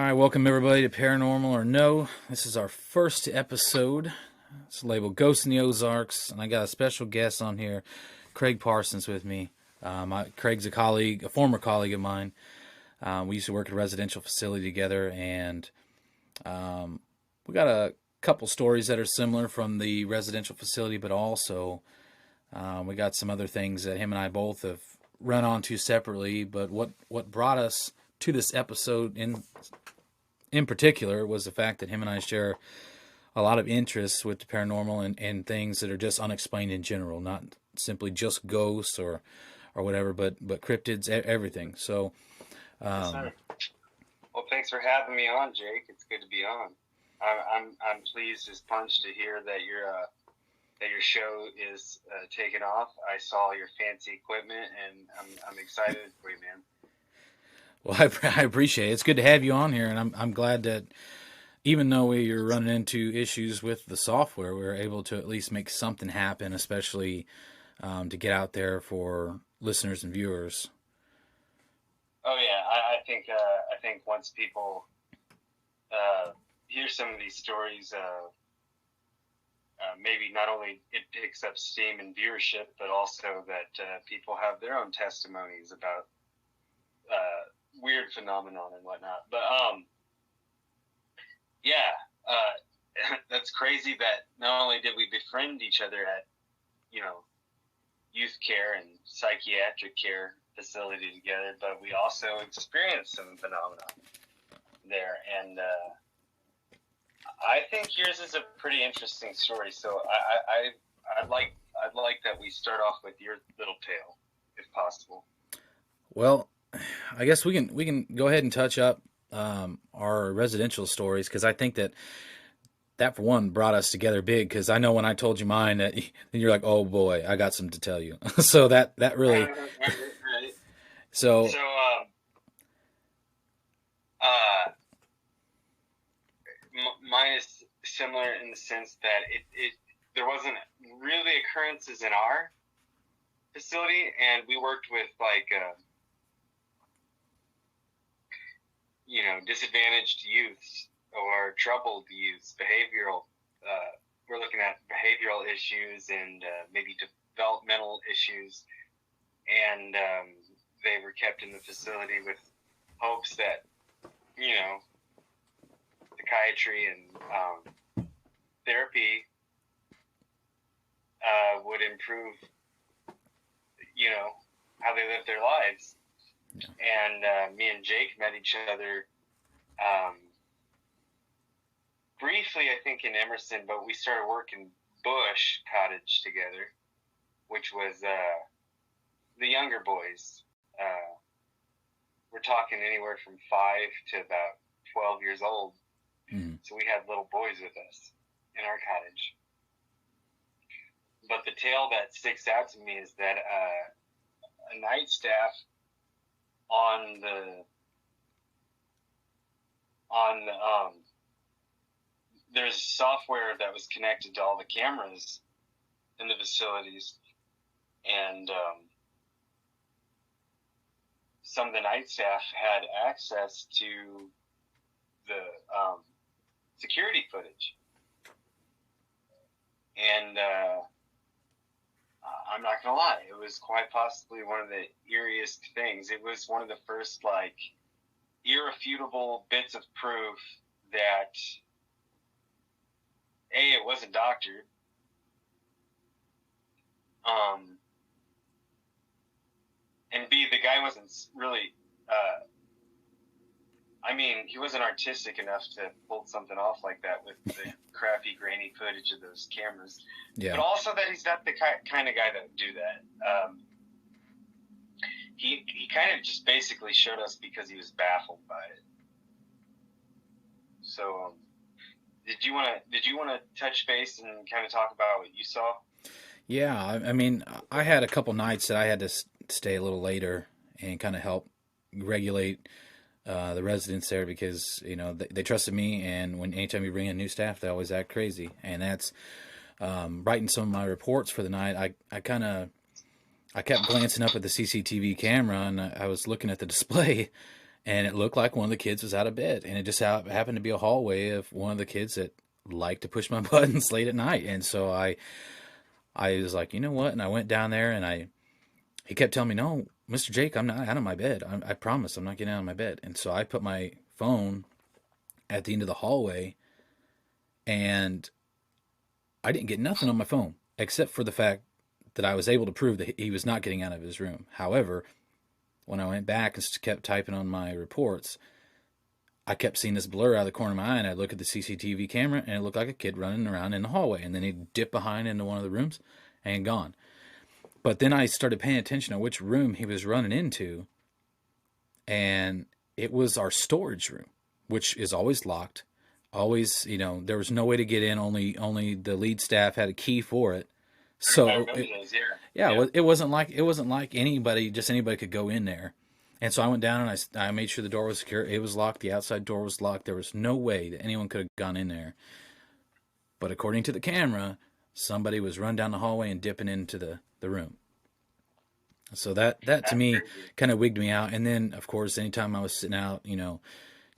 right, welcome everybody to Paranormal or No. This is our first episode. It's labeled Ghosts in the Ozarks, and I got a special guest on here, Craig Parsons, with me. Craig's a colleague, a former colleague of mine. We used to work at a residential facility together, and we got a couple stories that are similar from the residential facility, but also we got some other things that him and I both have run onto separately. But what brought us to this episode in particular was the fact that him and I share a lot of interests with the paranormal and things that are just unexplained in general, not simply just ghosts or whatever, but cryptids, everything. So, Yes, sir. Well, thanks for having me on, Jake. It's good to be on. I'm pleased as punch to hear that your show is taking off. I saw your fancy equipment, and I'm excited for you, man. Well, I appreciate it. It's good to have you on here, and I'm glad that even though you're running into issues with the software, we were able to at least make something happen, especially to get out there for listeners and viewers. Oh yeah, I think once people hear some of these stories, maybe not only it picks up steam and viewership, but also that people have their own testimonies about weird phenomenon and whatnot. But yeah, that's crazy that not only did we befriend each other at youth care and psychiatric care facility together, but we also experienced some phenomenon there, and I think yours is a pretty interesting story. So I'd like that we start off with your little tale, if possible. Well, I guess we can go ahead and touch up our residential stories, because I think that for one brought us together big. Because I know when I told you mine, that you're like, oh boy, I got something to tell you. So that really. Right. So. Mine is similar in the sense that there wasn't really occurrences in our facility, and we worked with disadvantaged youths or troubled youths, behavioral. We're looking at behavioral issues and maybe developmental issues, and they were kept in the facility with hopes that psychiatry and therapy would improve, how they live their lives. Yeah. And me and Jake met each other briefly, I think, in Emerson, but we started working Bush Cottage together, which was the younger boys. We're talking anywhere from 5 to about 12 years old. Mm-hmm. So we had little boys with us in our cottage. But the tale that sticks out to me is that a night staff on there's software that was connected to all the cameras in the facilities, and some of the night staff had access to the security footage, and I'm not gonna lie, it was quite possibly one of the eeriest things. It was one of the first irrefutable bits of proof that A, it wasn't doctored, and B, the guy wasn't really he wasn't artistic enough to pull something off like that with the crappy, grainy footage of those cameras. Yeah. But also that he's not the kind of guy that would do that. He kind of just basically showed us because he was baffled by it. So, did you want to touch base and kind of talk about what you saw? Yeah, I had a couple nights that I had to stay a little later and kind of help regulate the residents there, because they trusted me, and anytime you bring in new staff, they always act crazy. And that's writing some of my reports for the night. I kept glancing up at the CCTV camera, and I was looking at the display, and it looked like one of the kids was out of bed, and it just happened to be a hallway of one of the kids that liked to push my buttons late at night. And so I was like, you know what? And I went down there, and he kept telling me, no, Mr. Jake, I'm not out of my bed. I promise I'm not getting out of my bed. And so I put my phone at the end of the hallway, and I didn't get nothing on my phone except for the fact that I was able to prove that he was not getting out of his room. However, when I went back and kept typing on my reports, I kept seeing this blur out of the corner of my eye, and I'd look at the CCTV camera, and it looked like a kid running around in the hallway, and then he'd dip behind into one of the rooms and gone. But then I started paying attention to which room he was running into, and it was our storage room, which is always locked. Always, there was no way to get in. Only the lead staff had a key for it. So I remember those, it wasn't like anybody could go in there. And so I went down and I made sure the door was secure. It was locked. The outside door was locked. There was no way that anyone could have gone in there. But according to the camera, somebody was running down the hallway and dipping into the room. So that to me kind of wigged me out. And then, of course, anytime I was sitting out,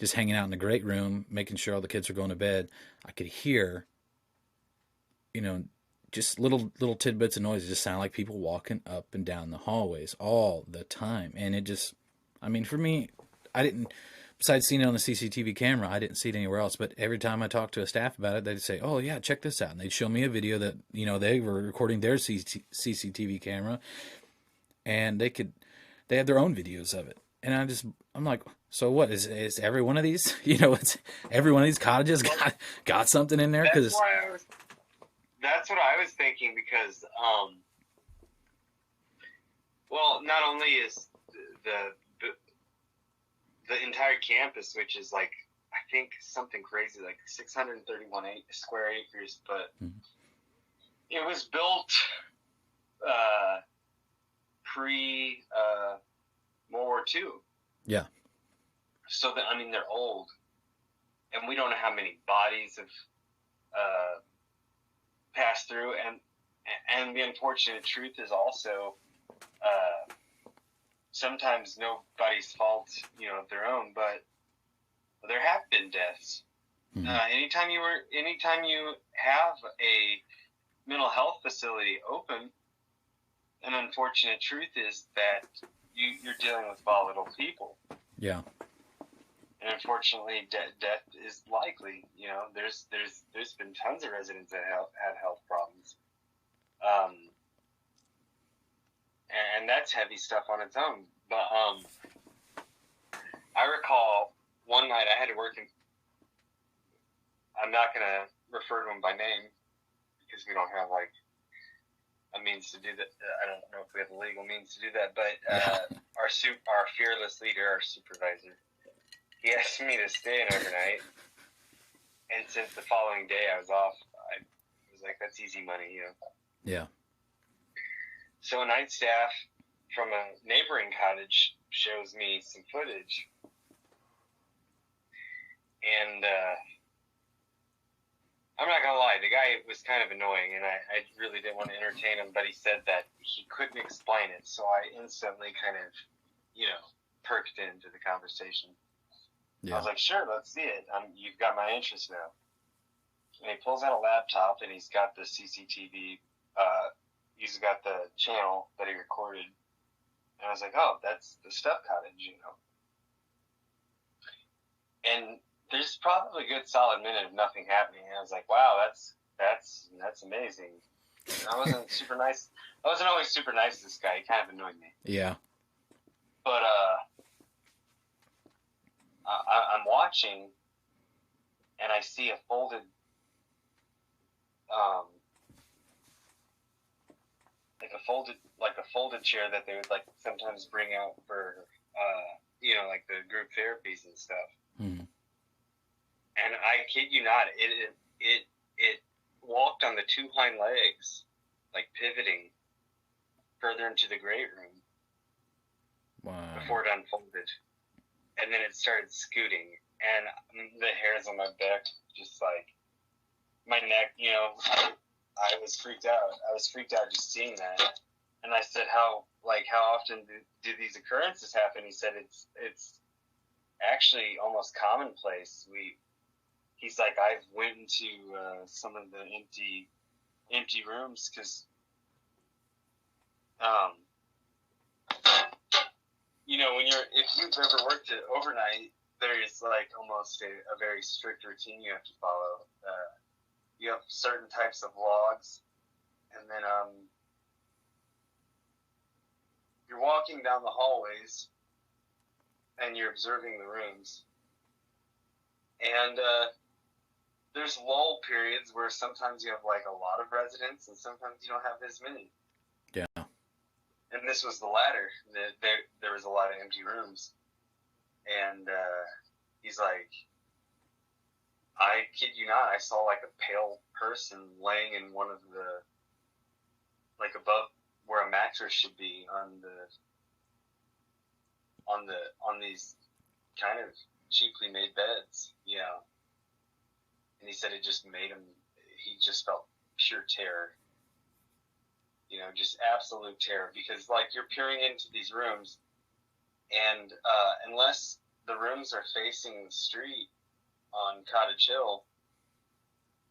just hanging out in the great room, making sure all the kids were going to bed, I could hear, just little tidbits of noise. It just sounded like people walking up and down the hallways all the time. And it just, for me, besides seeing it on the CCTV camera, I didn't see it anywhere else. But every time I talked to a staff about it, they'd say, oh, yeah, check this out. And they'd show me a video that, they were recording their CCTV camera, and they had their own videos of it. And I'm like, so what is every one of these, every one of these cottages got something in there? That's what I was thinking, because, well, not only is the entire campus, which is like, I think something crazy, like 631 square acres, but it was built pre World War II. Yeah. So they're old, and we don't know how many bodies have passed through, and the unfortunate truth is also sometimes nobody's fault, of their own, but there have been deaths. Mm-hmm. Anytime you have a mental health facility open, an unfortunate truth is that you're dealing with volatile people. Yeah. And unfortunately, death is likely. There's been tons of residents that had health problems, and that's heavy stuff on its own. But I recall one night I had to work in. I'm not gonna refer to him by name because we don't have like a means to do that. I don't know if we have the legal means to do that, but our fearless leader, our supervisor, he asked me to stay in overnight, and since the following day I was off, I was like, that's easy money, Yeah. So a night staff from a neighboring cottage shows me some footage, and I'm not going to lie, the guy was kind of annoying, and I really didn't want to entertain him, but he said that he couldn't explain it, so I instantly kind of, perked into the conversation. Yeah. I was like, sure, let's see it. You've got my interest now. And he pulls out a laptop, and he's got the CCTV, he's got the channel that he recorded. And I was like, oh, that's the Step Cottage, And there's probably a good solid minute of nothing happening. And I was like, wow, that's amazing. I wasn't super nice. I wasn't always super nice to this guy. He kind of annoyed me. Yeah. But I'm watching, and I see a folded, like a folded chair that they would like sometimes bring out for, like the group therapies and stuff. Mm-hmm. And I kid you not, it walked on the two hind legs, like pivoting further into the great room. Wow. Before it unfolded. And then it started scooting, and the hairs on my back, just like my neck, I was freaked out. I was freaked out just seeing that. And I said, how often do these occurrences happen? He said, it's actually almost commonplace. He's like, I've went into some of the empty rooms because, if you've ever worked it overnight, there is like almost a very strict routine you have to follow. You have certain types of logs, and then you're walking down the hallways, and you're observing the rooms, and there's lull periods where sometimes you have like a lot of residents, and sometimes you don't have as many. Yeah. And this was the latter. There was a lot of empty rooms. And he's like, I kid you not, I saw like a pale person laying in one of the, like above where a mattress should be on these kind of cheaply made beds. Yeah. And he said it just made him, he just felt pure terror. Just absolute terror, because like you're peering into these rooms, and unless the rooms are facing the street on Cottage Hill,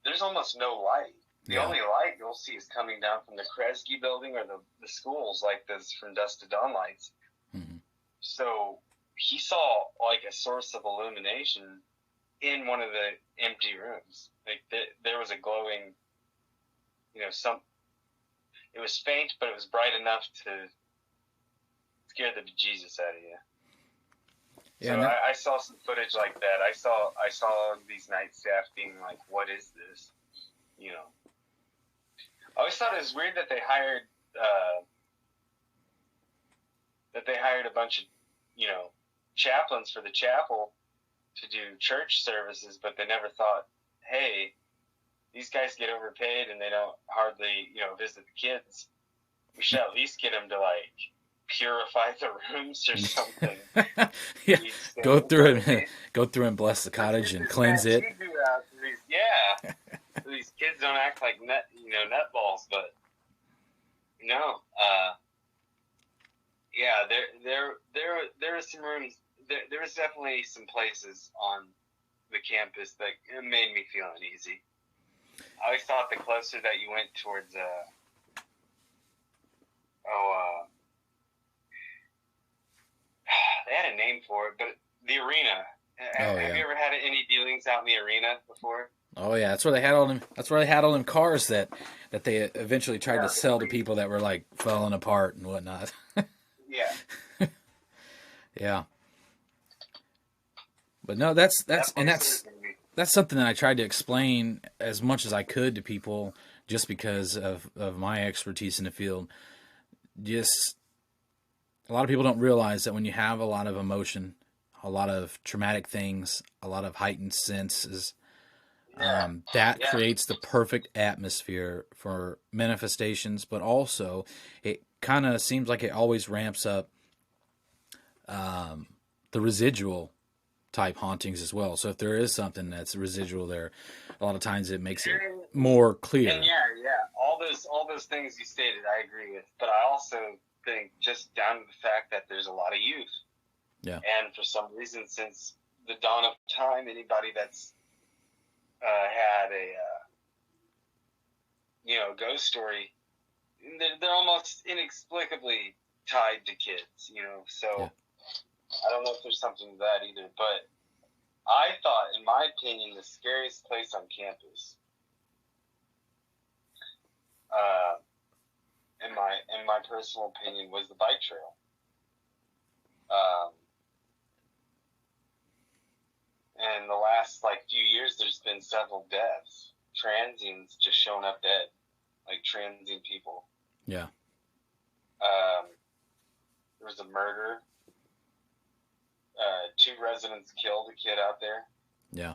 there's almost no light. The only light you'll see is coming down from the Kresge building or the schools, like those from dusk to dawn lights. Mm-hmm. So he saw like a source of illumination in one of the empty rooms. Like there was a glowing, it was faint, but it was bright enough to scare the bejesus out of you. Yeah, so I saw some footage like that. I saw these night staff being like, "What is this?" I always thought it was weird that they hired a bunch of chaplains for the chapel to do church services, but they never thought, "Hey, these guys get overpaid and they don't hardly, visit the kids. We should at least get them to like purify the rooms or something." Yeah, go through and bless the cottage and cleanse it. Yeah, so these kids don't act like nutballs, but no. Yeah, there are some rooms. There was definitely some places on the campus that made me feel uneasy. I always thought the closer that you went towards, they had a name for it, but the arena. Have you ever had any dealings out in the arena before? Oh yeah, that's where they had all them. That's where they had all them cars that they eventually tried to sell to people that were like falling apart and whatnot. Yeah. Yeah. But no, that's something that I tried to explain as much as I could to people, just because of my expertise in the field. Just a lot of people don't realize that when you have a lot of emotion, a lot of traumatic things, a lot of heightened senses, that creates the perfect atmosphere for manifestations, but also it kind of seems like it always ramps up the residual type hauntings as well. So if there is something that's residual there, a lot of times it makes it more clear. And all those things you stated, I agree with. But I also think just down to the fact that there's a lot of youth. Yeah. And for some reason, since the dawn of time, anybody that's had a ghost story, they're almost inexplicably tied to kids. So. Yeah. I don't know if there's something to that either, but I thought, in my opinion, the scariest place on campus, in my personal opinion, was the bike trail. And the last few years, there's been several deaths, transients just showing up dead, like transient people. Yeah. There was a murder. 2 residents killed a kid out there. Yeah.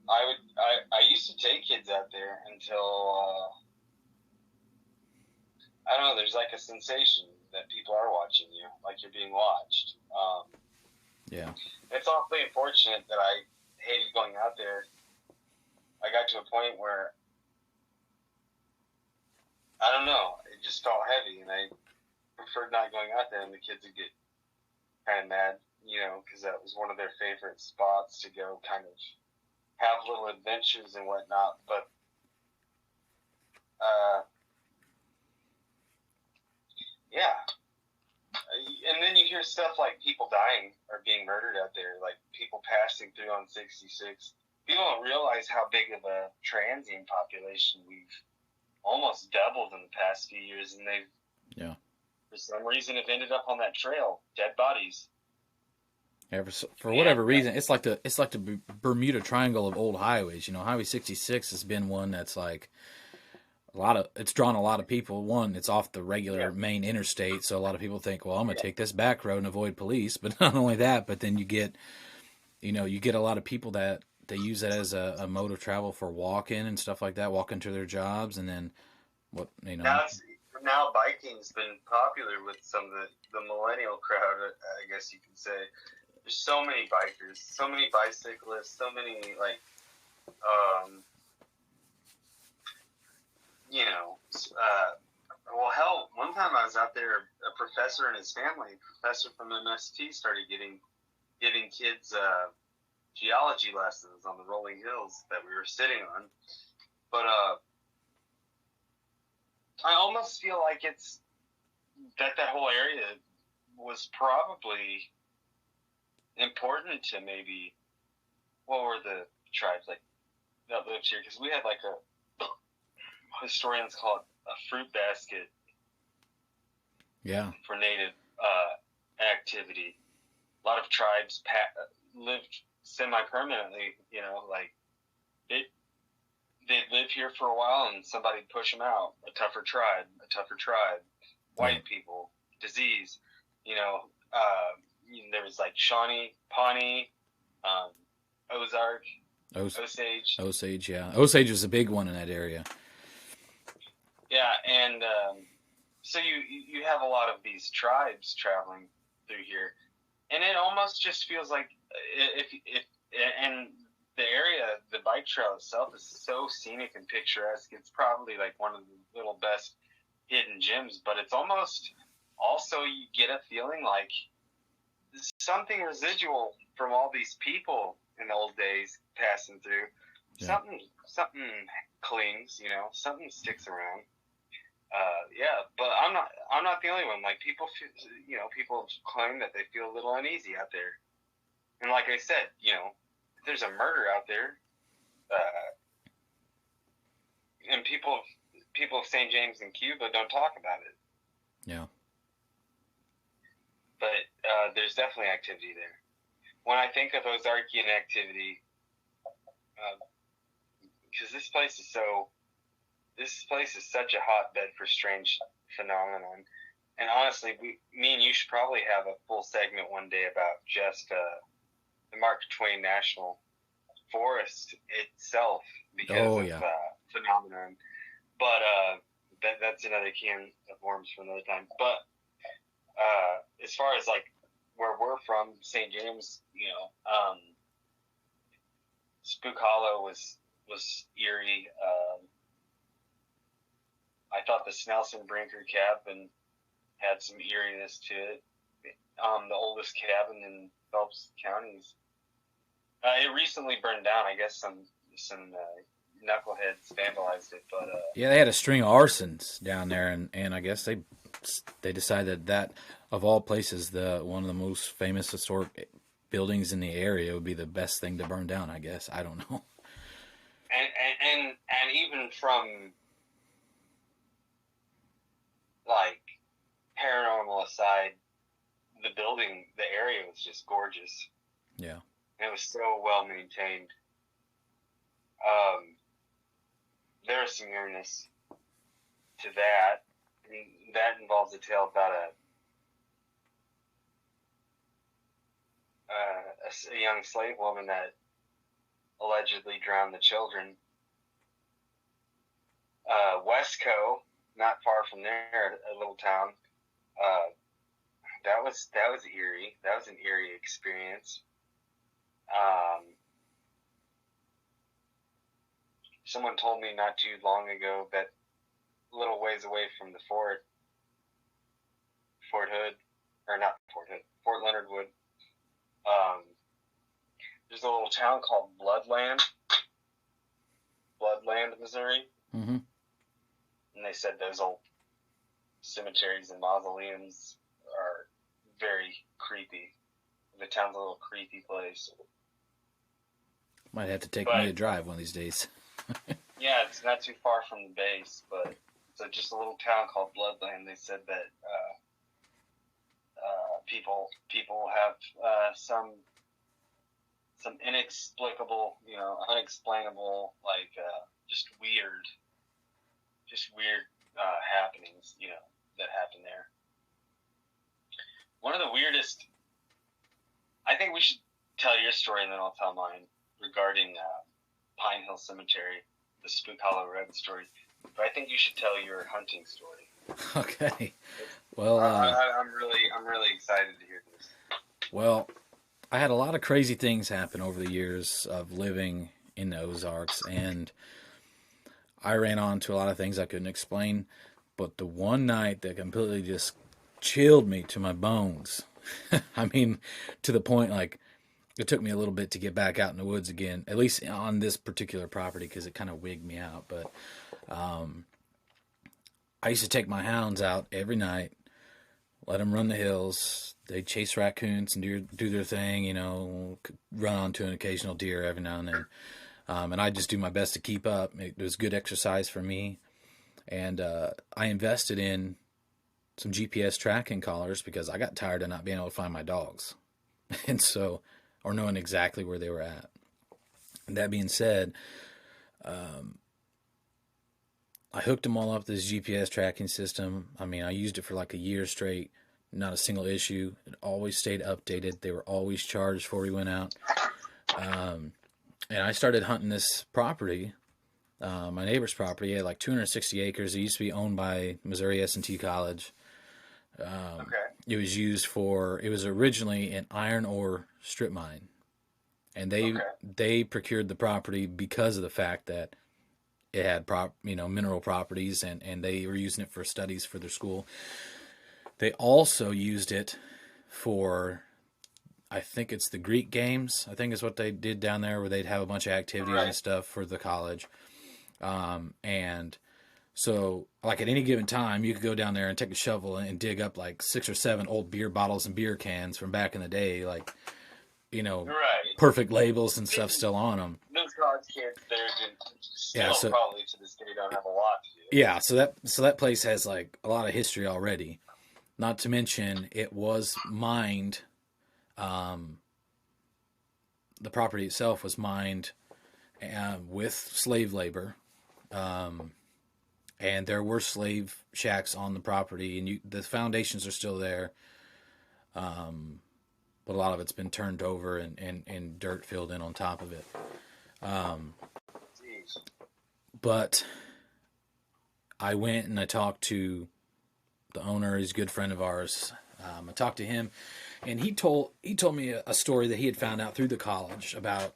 I used to take kids out there until I don't know. There's like a sensation that people are watching you, like you're being watched. Yeah. It's awfully unfortunate that I hated going out there. I got to a point where I don't know. It just felt heavy, and I preferred not going out there, and the kids would get kind of mad, because that was one of their favorite spots to go kind of have little adventures and whatnot. But yeah. And then you hear stuff like people dying or being murdered out there, like people passing through on 66. People don't realize how big of a transient population we've almost doubled in the past few years, and they've, for some reason, have ended up on that trail, dead bodies. Yeah, for whatever reason, it's like the Bermuda Triangle of old highways. Highway 66 has been one that's like it's drawn a lot of people. One, it's off the regular main interstate, so a lot of people think, well, I'm gonna take this back road and avoid police. But not only that, but then you get a lot of people that they use it as a mode of travel for walking and stuff like that, walking to their jobs, and then Now biking's been popular with some of the millennial crowd, I guess you can say. There's so many bikers, so many bicyclists, so many, well, hell, one time I was out there, a professor and his family, a professor from MST, started giving kids geology lessons on the rolling hills that we were sitting on. But I almost feel like it's that whole area was probably important to maybe, what were the tribes like that lived here? Because we had like historians call it a fruit basket. Yeah. For native activity. A lot of tribes lived semi-permanently, they'd live here for a while and somebody'd push them out. A tougher tribe. White people, disease, there was like Shawnee, Pawnee, Ozark, Osage. Osage, yeah. Osage was a big one in that area. Yeah, and so you have a lot of these tribes traveling through here, and it almost just feels like if and the area, the bike trail itself is so scenic and picturesque. It's probably like one of the little best hidden gems, but it's almost also, you get a feeling like something residual from all these people in the old days passing through. Yeah. Something clings, something sticks around. But I'm not the only one. Like people claim that they feel a little uneasy out there. And like I said, if there's a murder out there, and people of St. James and Cuba don't talk about it. Yeah. But there's definitely activity there. When I think of Ozarkian activity, because this place is such a hotbed for strange phenomenon. And honestly, me and you should probably have a full segment one day about just the Mark Twain National Forest itself because of phenomenon. But that's another can of worms for another time. But as far as like where we're from, St. James, Spook Hollow was eerie. I thought the Snelson Brinker cabin had some eeriness to it. The oldest cabin in Phelps counties. It recently burned down. I guess some knuckleheads vandalized it, but yeah, they had a string of arsons down there, and I guess they decided that of all places, one of the most famous historic buildings in the area would be the best thing to burn down. I guess, I don't know. And even from like paranormal aside, the area was just gorgeous. Yeah. It was so well maintained. There was some eeriness to that. I mean, that involves a tale about a young slave woman that allegedly drowned the children. Westco, not far from there, a little town. That was eerie. That was an eerie experience. Someone told me not too long ago that a little ways away from the fort, Hood, or not Fort Hood, Fort Leonard Wood. There's a little town called Bloodland, Missouri. Mm-hmm. And they said those old cemeteries and mausoleums are very creepy. The town's a little creepy place. Might have to take me a drive one of these days. Yeah, it's not too far from the base, but it's just a little town called Bloodland. They said that people have some inexplicable, unexplainable, like just weird happenings, that happen there. One of the weirdest. I think we should tell your story and then I'll tell mine regarding Pine Hill Cemetery, the Spook Hollow Road story. But I think you should tell your hunting story. Okay. Well, I'm really excited to hear this. Well, I had a lot of crazy things happen over the years of living in the Ozarks, and I ran onto a lot of things I couldn't explain. But the one night that completely just chilled me to my bones, I mean, to the point, like, it took me a little bit to get back out in the woods again, at least on this particular property, because it kind of wigged me out. But I used to take my hounds out every night, let them run the hills. They'd chase raccoons and do their thing, run onto an occasional deer every now and then. And I just do my best to keep up. It was good exercise for me. And I invested in some GPS tracking collars because I got tired of not being able to find my dogs. And so, or knowing exactly where they were at. And that being said, I hooked them all up to this GPS tracking system. I mean, I used it for like a year straight. Not a single issue. It always stayed updated. They were always charged before we went out. And I started hunting this property, my neighbor's property. He had like 260 acres. It used to be owned by Missouri S&T College. It was it was originally an iron ore strip mine. And they procured the property because of the fact that it had mineral properties, and they were using it for studies for their school. They also used it for, I think it's the Greek games. I think is what they did down there, where they'd have a bunch of activities and stuff for the college. And so, like, at any given time, you could go down there and take a shovel and dig up like 6 or 7 old beer bottles and beer cans from back in the day, like, perfect labels and stuff still on them. Those college kids, they're still probably to this day don't have a lot to do. Yeah, so that place has like a lot of history already. Not to mention, it was mined. The property itself was mined with slave labor, and there were slave shacks on the property, and the foundations are still there. But a lot of it's been turned over and dirt filled in on top of it. But I went and I talked to the owner. He's a good friend of ours. I talked to him, and he told me a story that he had found out through the college about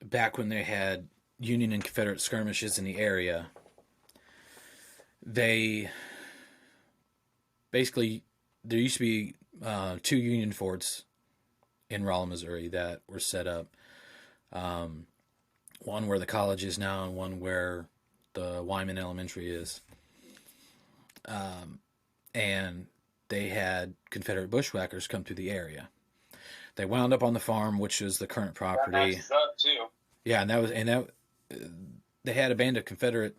back when they had Union and Confederate skirmishes in the area. They basically, there used to be 2 Union forts in Rolla, Missouri that were set up. One where the college is now, and one where the Wyman Elementary is. And they had Confederate bushwhackers come through the area. They wound up on the farm, which is the current property. That matches up too. Yeah, they had a band of Confederate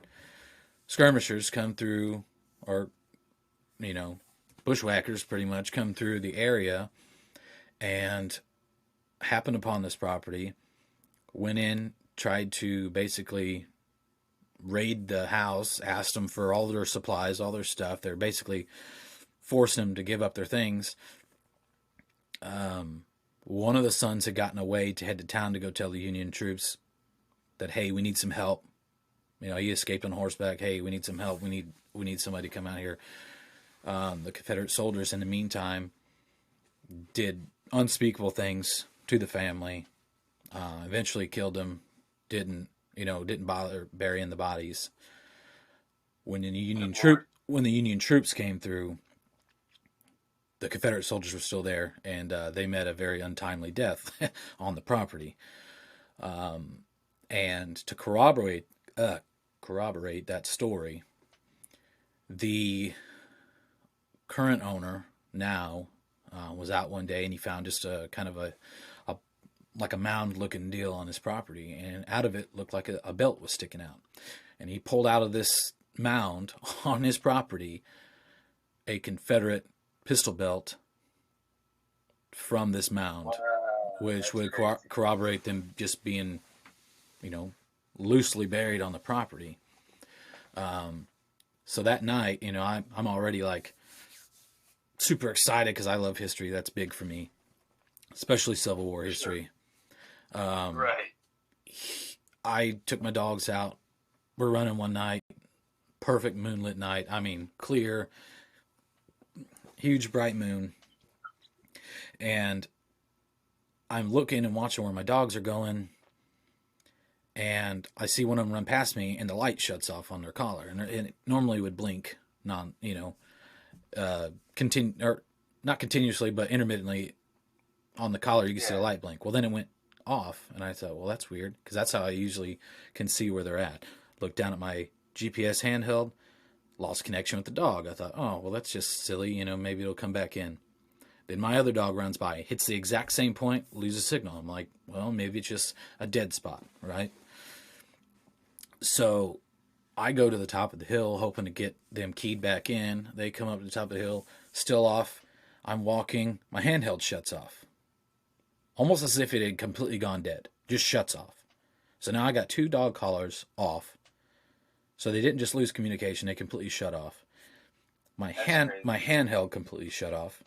skirmishers come through, or bushwhackers pretty much come through the area, and happened upon this property. Went in, tried to basically raid the house, asked them for all their supplies, all their stuff. They're basically forcing them to give up their things. One of the sons had gotten away to head to town to go tell the Union troops that, hey, we need some help. He escaped on horseback. Hey, we need some help. We need somebody to come out here. The Confederate soldiers, in the meantime, did unspeakable things to the family. Eventually killed them. Didn't bother burying the bodies. When the when the Union troops came through, the Confederate soldiers were still there, and they met a very untimely death on the property. And to corroborate that story, the current owner now was out one day, and he found just a kind of a like a mound looking deal on his property, and out of it looked like a belt was sticking out. And he pulled out of this mound on his property a Confederate pistol belt from this mound, which would corroborate them just being, loosely buried on the property. So that night, I'm already like super excited because I love history. That's big for me, especially Civil War history. Right. I took my dogs out. We're running one night, perfect moonlit night. I mean, clear, huge bright moon. And I'm looking and watching where my dogs are going. And I see one of them run past me, and the light shuts off on their collar. And it normally would blink, not continuously, but intermittently on the collar. You can see the light blink. Well, then it went off, and I thought, well, that's weird, because that's how I usually can see where they're at. Looked down at my GPS handheld, lost connection with the dog. I thought, oh, well, that's just silly. Maybe it'll come back in. Then my other dog runs by, hits the exact same point, loses signal. I'm like, well, maybe it's just a dead spot, right? So I go to the top of the hill, hoping to get them keyed back in. They come up to the top of the hill, still off. I'm walking. My handheld shuts off. Almost as if it had completely gone dead. Just shuts off. So now I got 2 dog collars off. So they didn't just lose communication, they completely shut off. My handheld completely shut off.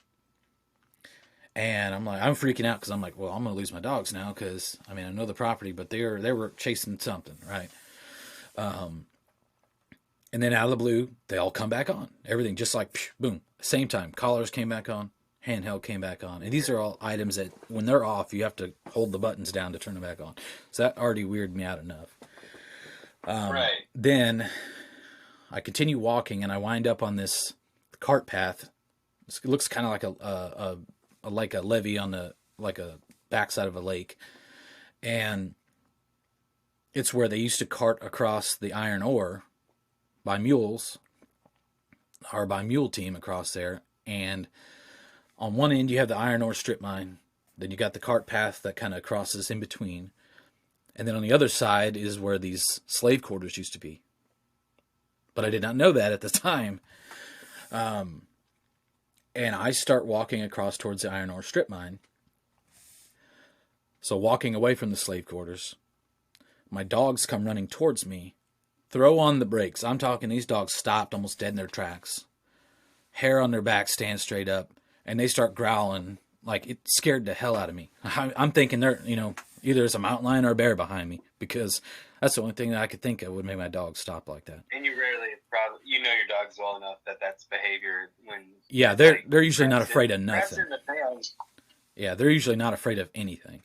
And I'm freaking out because I'm like, well, I'm going to lose my dogs now because, I know the property, but they were chasing something, right? And then out of the blue, they all come back on. Everything just like, boom, same time. Collars came back on, handheld came back on. And these are all items that when they're off, you have to hold the buttons down to turn them back on. So that already weirded me out enough. Right. Then I continue walking, and I wind up on this cart path. It looks kind of like a levee on a backside of a lake. And it's where they used to cart across the iron ore by mules, or by mule team across there. And on one end you have the iron ore strip mine, then you got the cart path that kind of crosses in between, and then on the other side is where these slave quarters used to be. But I did not know that at the time. And I start walking across towards the iron ore strip mine. So walking away from the slave quarters, my dogs come running towards me, throw on the brakes. I'm talking, these dogs stopped almost dead in their tracks. Hair on their back, stand straight up, and they start growling. Like, it scared the hell out of me. I'm thinking they're, either there's a mountain lion or a bear behind me, because that's the only thing that I could think of would make my dog stop like that. And you rarely, probably, your dogs well enough that that's behavior when... Yeah, they're usually not afraid of nothing. Yeah, they're usually not afraid of anything.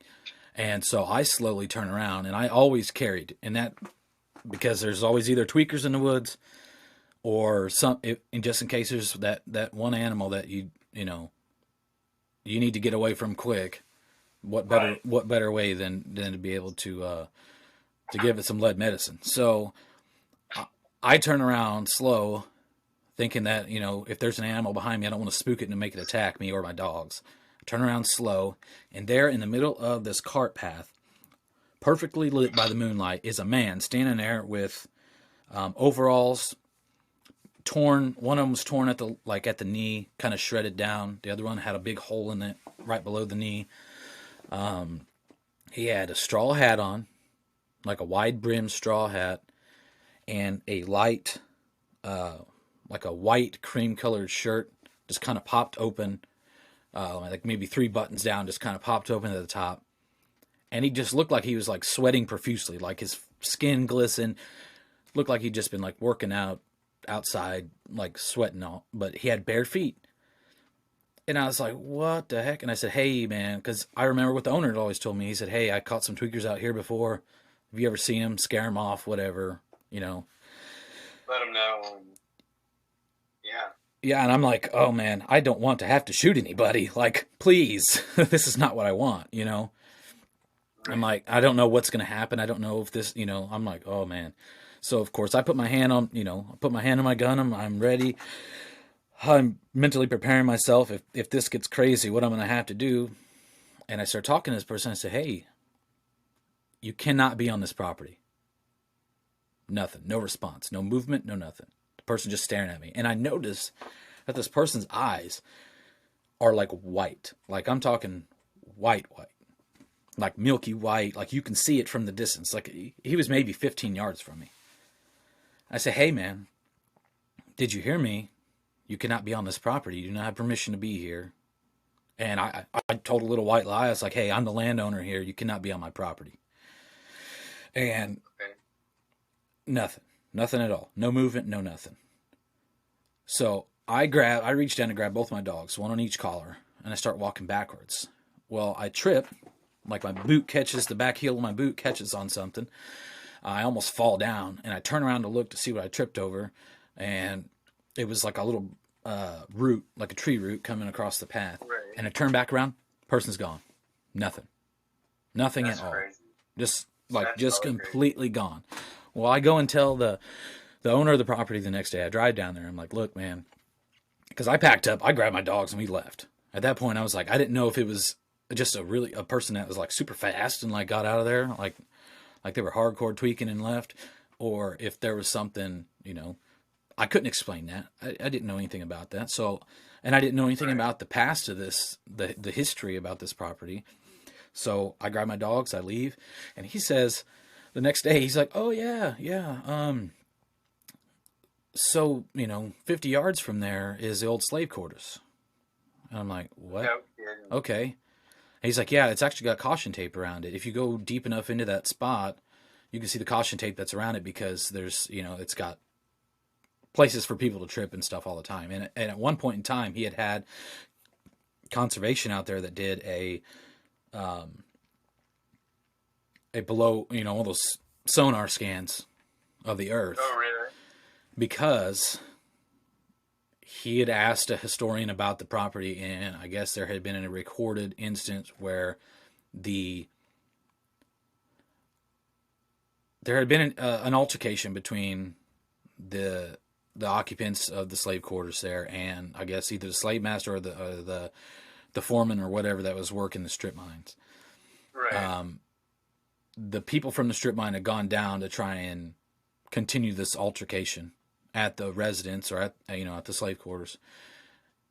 And so I slowly turn around, and I always carried, and that, because there's always either tweakers in the woods, or just in case there's that one animal that you need to get away from quick. What better way than to be able to give it some lead medicine? So I turn around slow, thinking that, if there's an animal behind me, I don't want to spook it and make it attack me or my dogs. I turn around slow, and there in the middle of this cart path, perfectly lit by the moonlight, is a man standing there with overalls, torn. One of them was torn at the knee, kind of shredded down. The other one had a big hole in it right below the knee. He had a straw hat on, like a wide brimmed straw hat, and a light, like a white cream colored shirt, just kind of popped open, like maybe 3 buttons down, just kind of popped open at the top. And he just looked like he was like sweating profusely, like his skin glistened, looked like he'd just been like working out outside, like sweating all, but he had bare feet. And I was like, what the heck? And I said, hey, man, because I remember what the owner had always told me. He said, hey, I caught some tweakers out here before. Have you ever seen them? Scare them off, whatever, Let them know. yeah, and I'm like, oh man, I don't want to have to shoot anybody. Like, please, this is not what I want, you know? I'm Right. like, I don't know what's going to happen. I don't know if this, I'm like, oh man. So of course I put my hand on, I put my hand on my gun. I'm ready. I'm mentally preparing myself. If this gets crazy, what I'm going to have to do. And I start talking to this person. I say, hey, you cannot be on this property. Nothing. No response. No movement. No nothing. The person just staring at me. And I notice that this person's eyes are like white. Like I'm talking white. Like milky white. Like you can see it from the distance. Like he was maybe 15 yards from me. I say, hey man, did you hear me? You cannot be on this property. You do not have permission to be here. And I told a little white lie. I was like, hey, I'm the landowner here. You cannot be on my property. And Okay. nothing. Nothing at all. No movement, no nothing. So I reach down and grab both my dogs, one on each collar, and I start walking backwards. Well, I trip, like my boot catches, the back heel of my boot catches on something. I almost fall down, and I turn around to look to see what I tripped over, and it was like a little root, like a tree root coming across the path. Right. And I turn back around, person's gone. Nothing. Nothing That's at all. crazy. Just That's just totally crazy. completely gone. Well, I go and tell the owner of the property the next day. I drive down there. I'm like, look, man, because I packed up, I grabbed my dogs and we left. At that point, I was like, I didn't know if it was just a person that was like super fast and like got out of there, like they were hardcore tweaking and left, or if there was something, I couldn't explain that. I didn't know anything about that. So, and I didn't know anything Right. about the past of this, the history about this property. So I grab my dogs, I leave, and he says the next day, he's like, oh yeah, yeah. So, 50 yards from there is the old slave quarters. And I'm like, what? No kidding. Okay. And he's like, yeah, it's actually got caution tape around it. If you go deep enough into that spot, you can see the caution tape that's around it because there's, it's got places for people to trip and stuff all the time. And at one point in time, he had conservation out there that did a below, one of those sonar scans of the earth. Oh, really? Because he had asked a historian about the property, and I guess there had been a recorded instance where there had been an altercation between the occupants of the slave quarters there, and I guess either the slave master or the foreman or whatever that was working the strip mines. Right. The people from the strip mine had gone down to try and continue this altercation at the residence or at the slave quarters.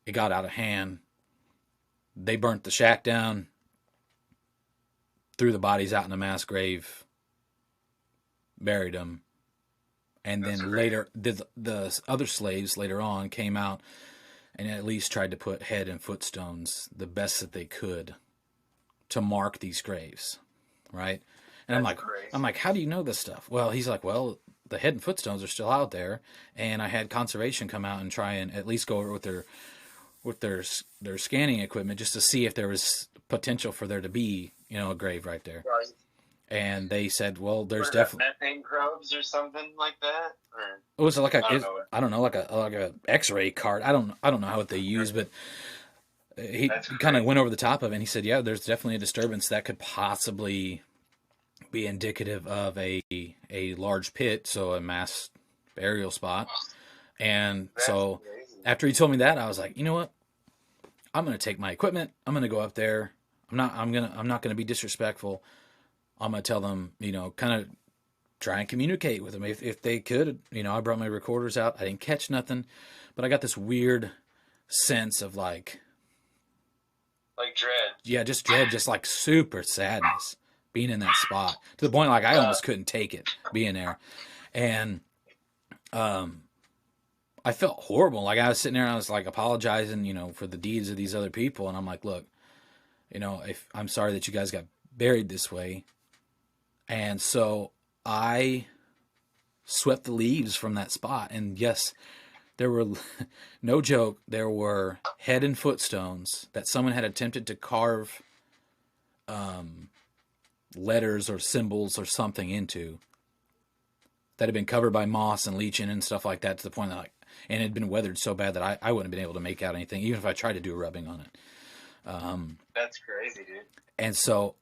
It got out of hand. They burnt the shack down, threw the bodies out in a mass grave, buried them, and That's then great. later the other slaves later on came out and at least tried to put head and footstones the best that they could to mark these graves, right? And That's crazy. I'm like, how do you know this stuff? Well, he's like, well, the head and footstones are still out there, and I had conservation come out and try and at least go over with their scanning equipment just to see if there was potential for there to be a grave right there. Right. And they said, well, there's What is that, definitely methane probes or something like that? Or it was like I don't know. like a X-ray card. I don't know what they use, but he That's kind of crazy. went over the top of it. And he said, yeah, there's definitely a disturbance that could possibly be indicative of a large pit, so a mass burial spot. And That's so crazy. after he told me that, I was like, you know what? I'm gonna take my equipment. I'm gonna go up there. I'm not gonna be disrespectful. I'm gonna tell them, kind of try and communicate with them if they could. I brought my recorders out. I didn't catch nothing, but I got this weird sense of like Dread. yeah, just dread, just like super sadness being in that spot to the point like I almost couldn't take it being there. And I felt horrible. Like I was sitting there and I was like apologizing, for the deeds of these other people. And I'm like, look, if I'm sorry that you guys got buried this way. And so I swept the leaves from that spot. And yes, there were, no joke, there were head and foot stones that someone had attempted to carve letters or symbols or something into that had been covered by moss and leaching and stuff like that to the point that like and it had been weathered so bad that I wouldn't have been able to make out anything, even if I tried to do rubbing on it. That's crazy, dude. And so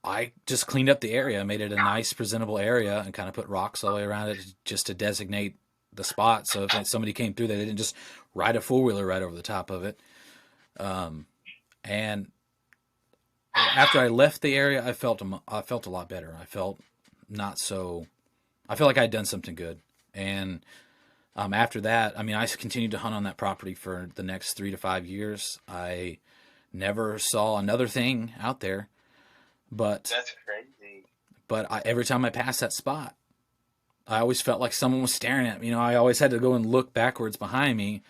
I just cleaned up the area, made it a nice, presentable area, and kind of put rocks all the way around it just to designate the spot. So if somebody came through there, they didn't just ride a four-wheeler right over the top of it. And after I left the area, I felt a lot better. I felt not so. I felt like I'd done something good. And after that, I mean, I continued to hunt on that property for the next 3 to 5 years. I never saw another thing out there. But that's crazy. But every time I passed that spot, I always felt like someone was staring at me. You know, I always had to go and look backwards behind me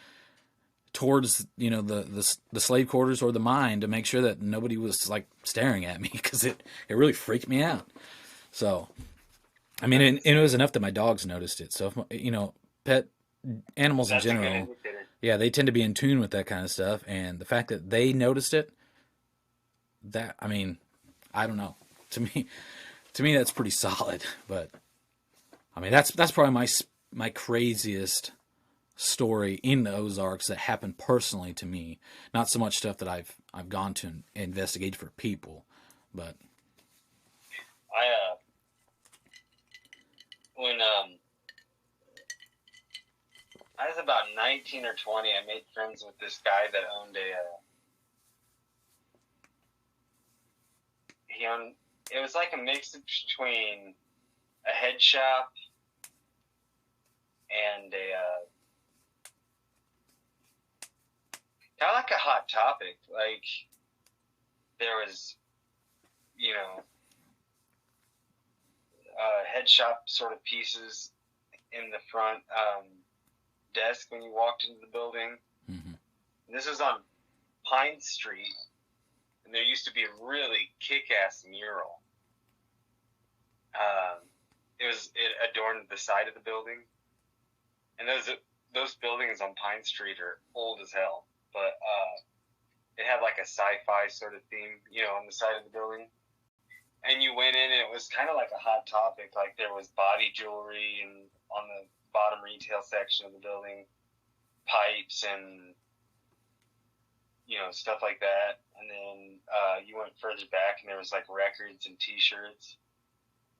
towards, you know, the slave quarters or the mine to make sure that nobody was like staring at me, because it really freaked me out. So, I mean, and it was enough that my dogs noticed it. So, if, you know, pet animals in general, yeah, they tend to be in tune with that kind of stuff. And the fact that they noticed it, that, I mean, I don't know. To me, that's pretty solid. But I mean, that's probably my craziest story in the Ozarks that happened personally to me. Not so much stuff that I've gone to investigate for people, but when I was about 19 or 20, I made friends with this guy that owned it was like a mix between a head shop and kind of like a Hot Topic. Like, there was, you know, head shop sort of pieces in the front desk when you walked into the building. Mm-hmm. This was on Pine Street, and there used to be a really kick-ass mural. It adorned the side of the building, and those buildings on Pine Street are old as hell, but it had like a sci-fi sort of theme, you know, on the side of the building. And you went in, and it was kind of like a Hot Topic. Like, there was body jewelry, and on the bottom retail section of the building, pipes and, you know, stuff like that. And then you went further back, and there was like records and T-shirts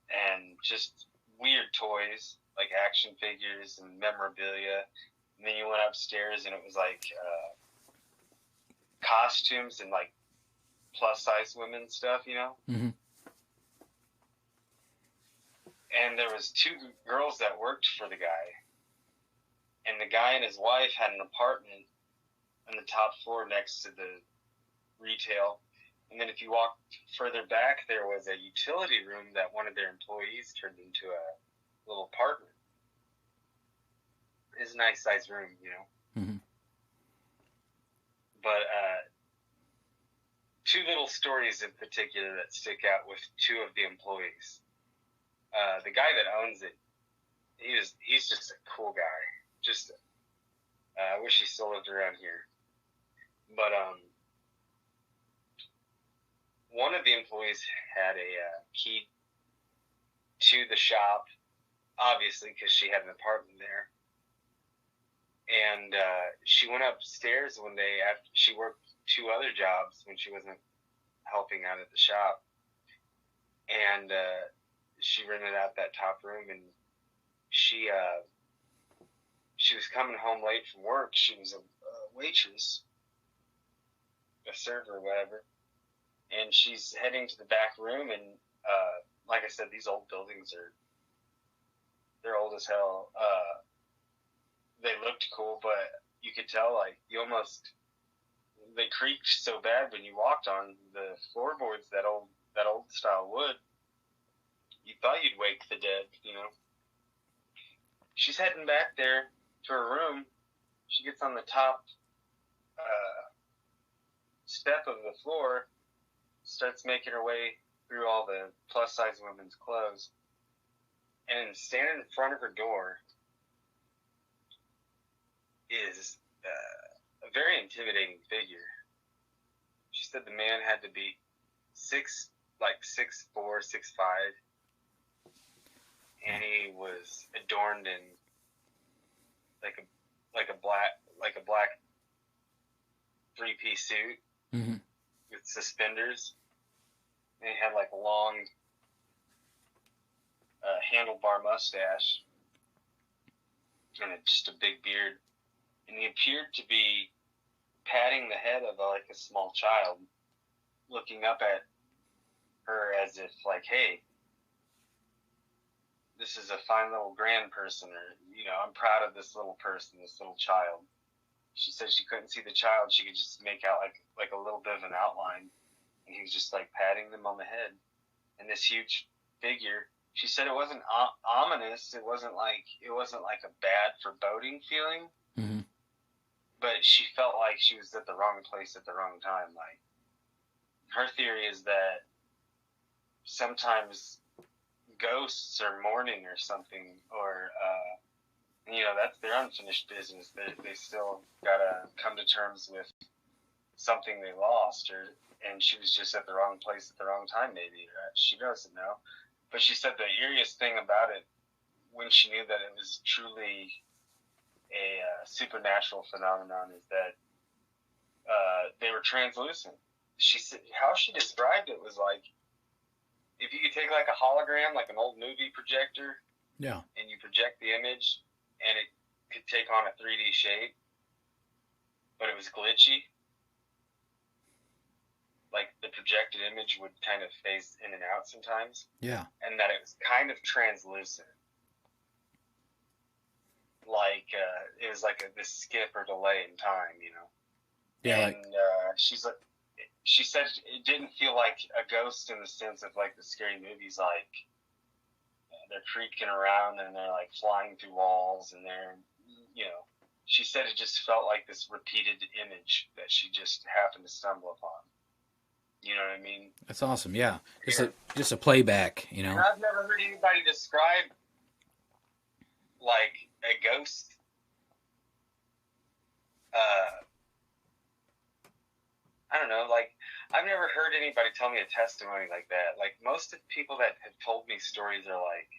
and just weird toys like action figures and memorabilia. And then you went upstairs, and it was like costumes and like plus size women stuff, you know. Mm-hmm. And there was two girls that worked for the guy, and the guy and his wife had an apartment on the top floor next to the retail. And then if you walked further back, there was a utility room that one of their employees turned into a little apartment. It's a nice sized room, you know. Mm-hmm. But two little stories in particular that stick out with two of the employees. The guy that owns it, he's just a cool guy. Just, I wish he still lived around here. But one of the employees had a key to the shop, obviously, because she had an apartment there. And she went upstairs one day after she worked two other jobs when she wasn't helping out at the shop. And she rented out that top room, and she was coming home late from work. She was a waitress, a server, or whatever, and she's heading to the back room. And like I said, these old buildings they're old as hell. They looked cool, but you could tell, like, they creaked so bad when you walked on the floorboards, that old style wood. You thought you'd wake the dead, you know. She's heading back there to her room. She gets on the top step of the floor, starts making her way through all the plus-size women's clothes, and standing in front of her door is a very intimidating figure. She said the man had to be 6'4", 6'5", and he was adorned in like a like a black 3-piece suit Mm-hmm. with suspenders, and he had like a long handlebar mustache and just a big beard, and he appeared to be patting the head of like a small child, looking up at her as if like, hey, this is a fine little grand person, or, I'm proud of this little person, this little child. She said she couldn't see the child. She could just make out like a little bit of an outline, and he was just like patting them on the head. And this huge figure, she said it wasn't ominous. It wasn't like a bad foreboding feeling. Mm-hmm. But she felt like she was at the wrong place at the wrong time. Like, her theory is that sometimes ghosts are mourning or something, or that's their unfinished business. They still gotta come to terms with something they lost, and she was just at the wrong place at the wrong time. Maybe she doesn't know, but she said the eeriest thing about it, when she knew that it was truly a supernatural phenomenon, is that they were translucent. She said how she described it was like, if you could take like a hologram, like an old movie projector, Yeah, and you project the image, and it could take on a 3D shape, but it was glitchy. Like, the projected image would kind of phase in and out sometimes. yeah, And that it was kind of translucent. Like, it was like this skip or delay in time, yeah. And she said it didn't feel like a ghost in the sense of like the scary movies, like they're creaking around and they're like flying through walls and they're, she said it just felt like this repeated image that she just happened to stumble upon. You know what I mean? That's awesome. Yeah, just a playback. And I've never heard anybody describe like a ghost. I don't know. Like, I've never heard anybody tell me a testimony like that. Like, most of the people that have told me stories are like,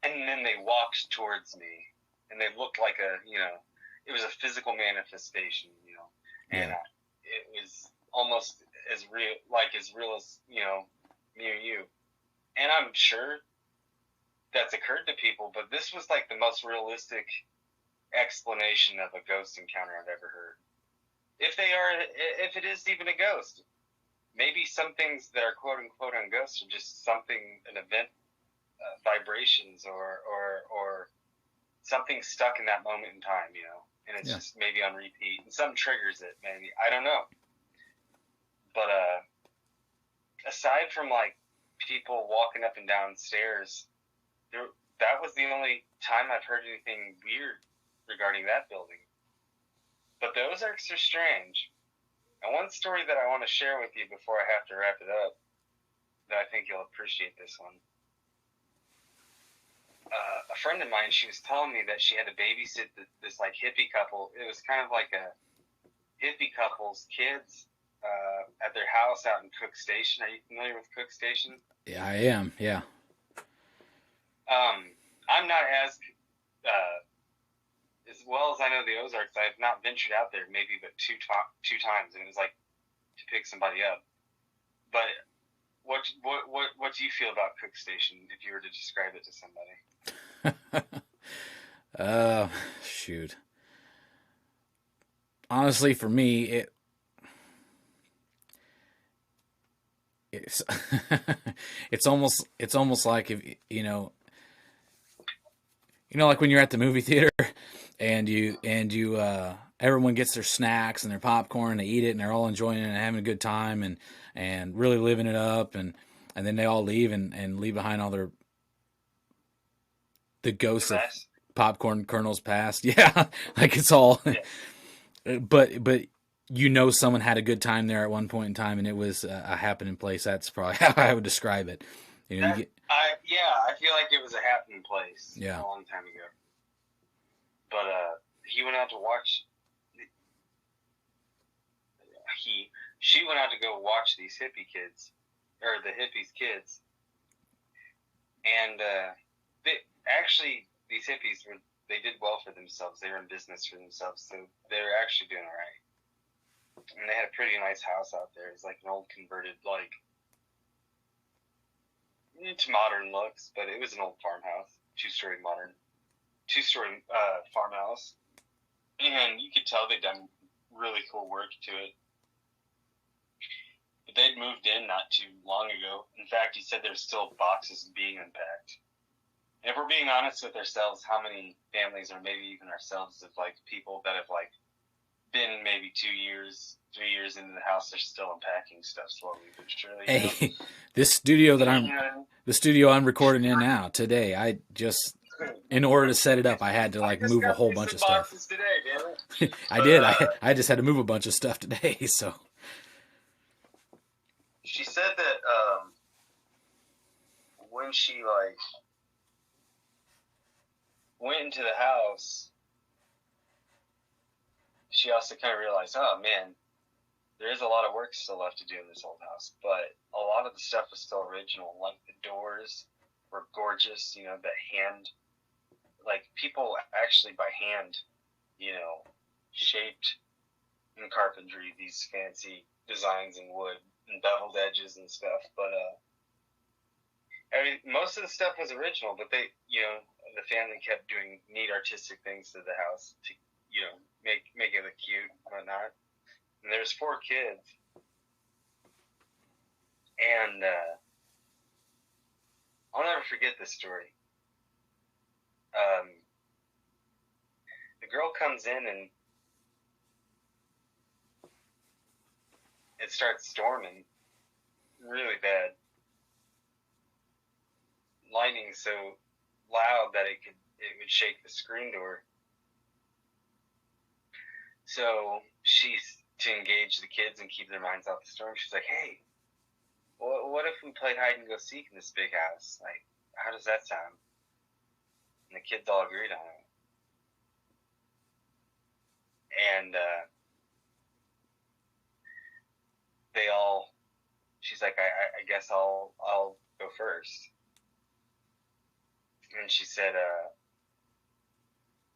and then they walked towards me, and they looked like it was a physical manifestation, and it was almost as real as me or you. And I'm sure that's occurred to people, but this was like the most realistic explanation of a ghost encounter I've ever heard. If it is even a ghost, maybe some things that are quote unquote on ghosts are just an event, vibrations, or something stuck in that moment in time, and it's just maybe on repeat, and some triggers it, maybe. I don't know. But aside from like people walking up and down stairs, that was the only time I've heard anything weird regarding that building. But the Ozarks are strange. And one story that I want to share with you before I have to wrap it up, that I think you'll appreciate this one. A friend of mine, she was telling me that she had to babysit this like hippie couple. It was kind of like a hippie couple's kids at their house out in Cook Station. Are you familiar with Cook Station? Yeah, I am. Yeah. I'm not as well as I know the Ozarks. I have not ventured out there maybe but two times, and it was like to pick somebody up. But what do you feel about Cook Station if you were to describe it to somebody? Shoot. Honestly, for me, it's it's almost like, if like when you're at the movie theater and you everyone gets their snacks and their popcorn, they eat it, and they're all enjoying it and having a good time and really living it up, and then they all leave and leave behind all the ghosts of popcorn kernels past. Yeah, like it's all. Yeah. But someone had a good time there at one point in time, and it was a happening place. That's probably how I would describe it. I feel like it was a happening place. Yeah. A long time ago. But he went out to watch. She went out to go watch these hippie kids, or the hippies' kids, and these hippies they did well for themselves. They were in business for themselves, so they were actually doing all right. And they had a pretty nice house out there. It was like an old converted, like, to modern looks, but it was an old farmhouse, two-story farmhouse, and you could tell they'd done really cool work to it. But they'd moved in not too long ago. In fact, he said there's still boxes being unpacked. And if we're being honest with ourselves, how many families, or maybe even ourselves, of like people that have like been maybe 2 years, 3 years into the house, they're still unpacking stuff slowly but surely. Hey, this studio the studio I'm recording in now today, I just, in order to set it up, I had to like move a whole bunch of stuff. Today, damn it. I did. I just had to move a bunch of stuff today. So she said that when she like went into the house, she also kind of realized, oh man, there is a lot of work still left to do in this old house, but a lot of the stuff was still original. Like the doors were gorgeous, you know, the hand, like people actually by hand, you know, shaped in carpentry these fancy designs in wood and beveled edges and stuff. But most of the stuff was original, but they, you know, the family kept doing neat artistic things to the house to, you know, make it look cute and whatnot. And there's 4 kids, and I'll never forget this story. The girl comes in and it starts storming really bad. Lightning so loud that it would shake the screen door. So she's, to engage the kids and keep their minds off the storm, she's like, hey, what if we played hide and go seek in this big house? Like, how does that sound? And the kids all agreed on it. And she's like, I guess I'll go first. And she said,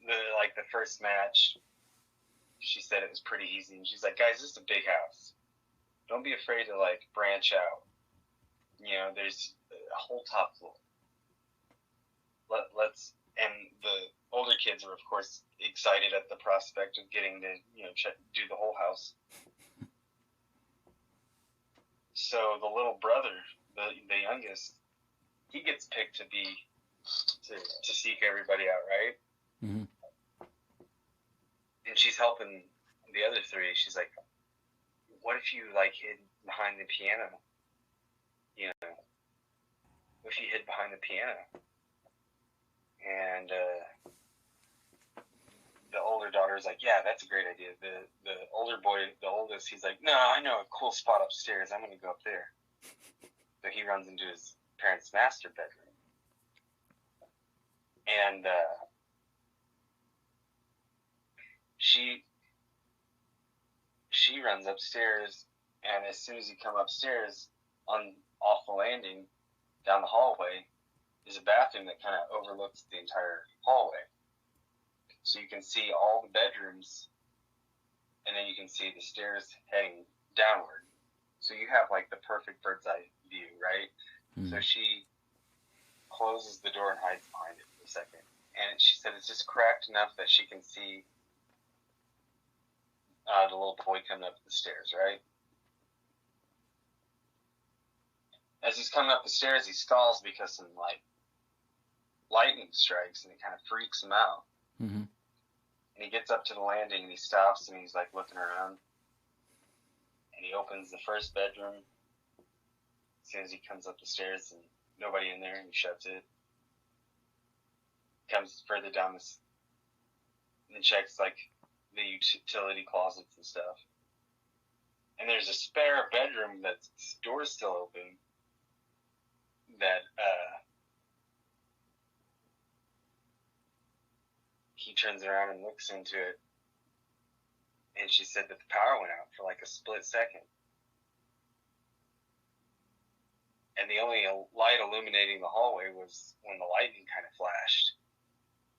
the first match, she said it was pretty easy. And she's like, guys, this is a big house. Don't be afraid to like branch out. You know, there's a whole top floor. Let's, and the older kids are of course excited at the prospect of getting to, you know, do the whole house. So the little brother, the youngest, he gets picked to seek everybody out, right? mm-hmm. And she's helping the other 3. She's like, what if you like hid behind the piano? You know, what if you hid behind the piano? And the older daughter's like, yeah, that's a great idea. The older boy, the oldest, he's like, no, I know a cool spot upstairs. I'm going to go up there. So he runs into his parents' master bedroom. And she runs upstairs, and as soon as you come upstairs, off the landing, down the hallway, is a bathroom that kind of overlooks the entire hallway. So you can see all the bedrooms, and then you can see the stairs heading downward. So you have like the perfect bird's eye view, right? Mm-hmm. So she closes the door and hides behind it for a second. And she said it's just cracked enough that she can see the little boy coming up the stairs, right? As he's coming up the stairs, he stalls because some like lightning strikes, and it kind of freaks him out. Mm-hmm. And he gets up to the landing, and he stops, and he's like looking around, and he opens the first bedroom as soon as he comes up the stairs, and nobody in there, and he shuts it. Comes further down this, and checks like the utility closets and stuff. And there's a spare bedroom that's door's still open that he turns around and looks into it, and she said that the power went out for like a split second. And the only light illuminating the hallway was when the lightning kind of flashed.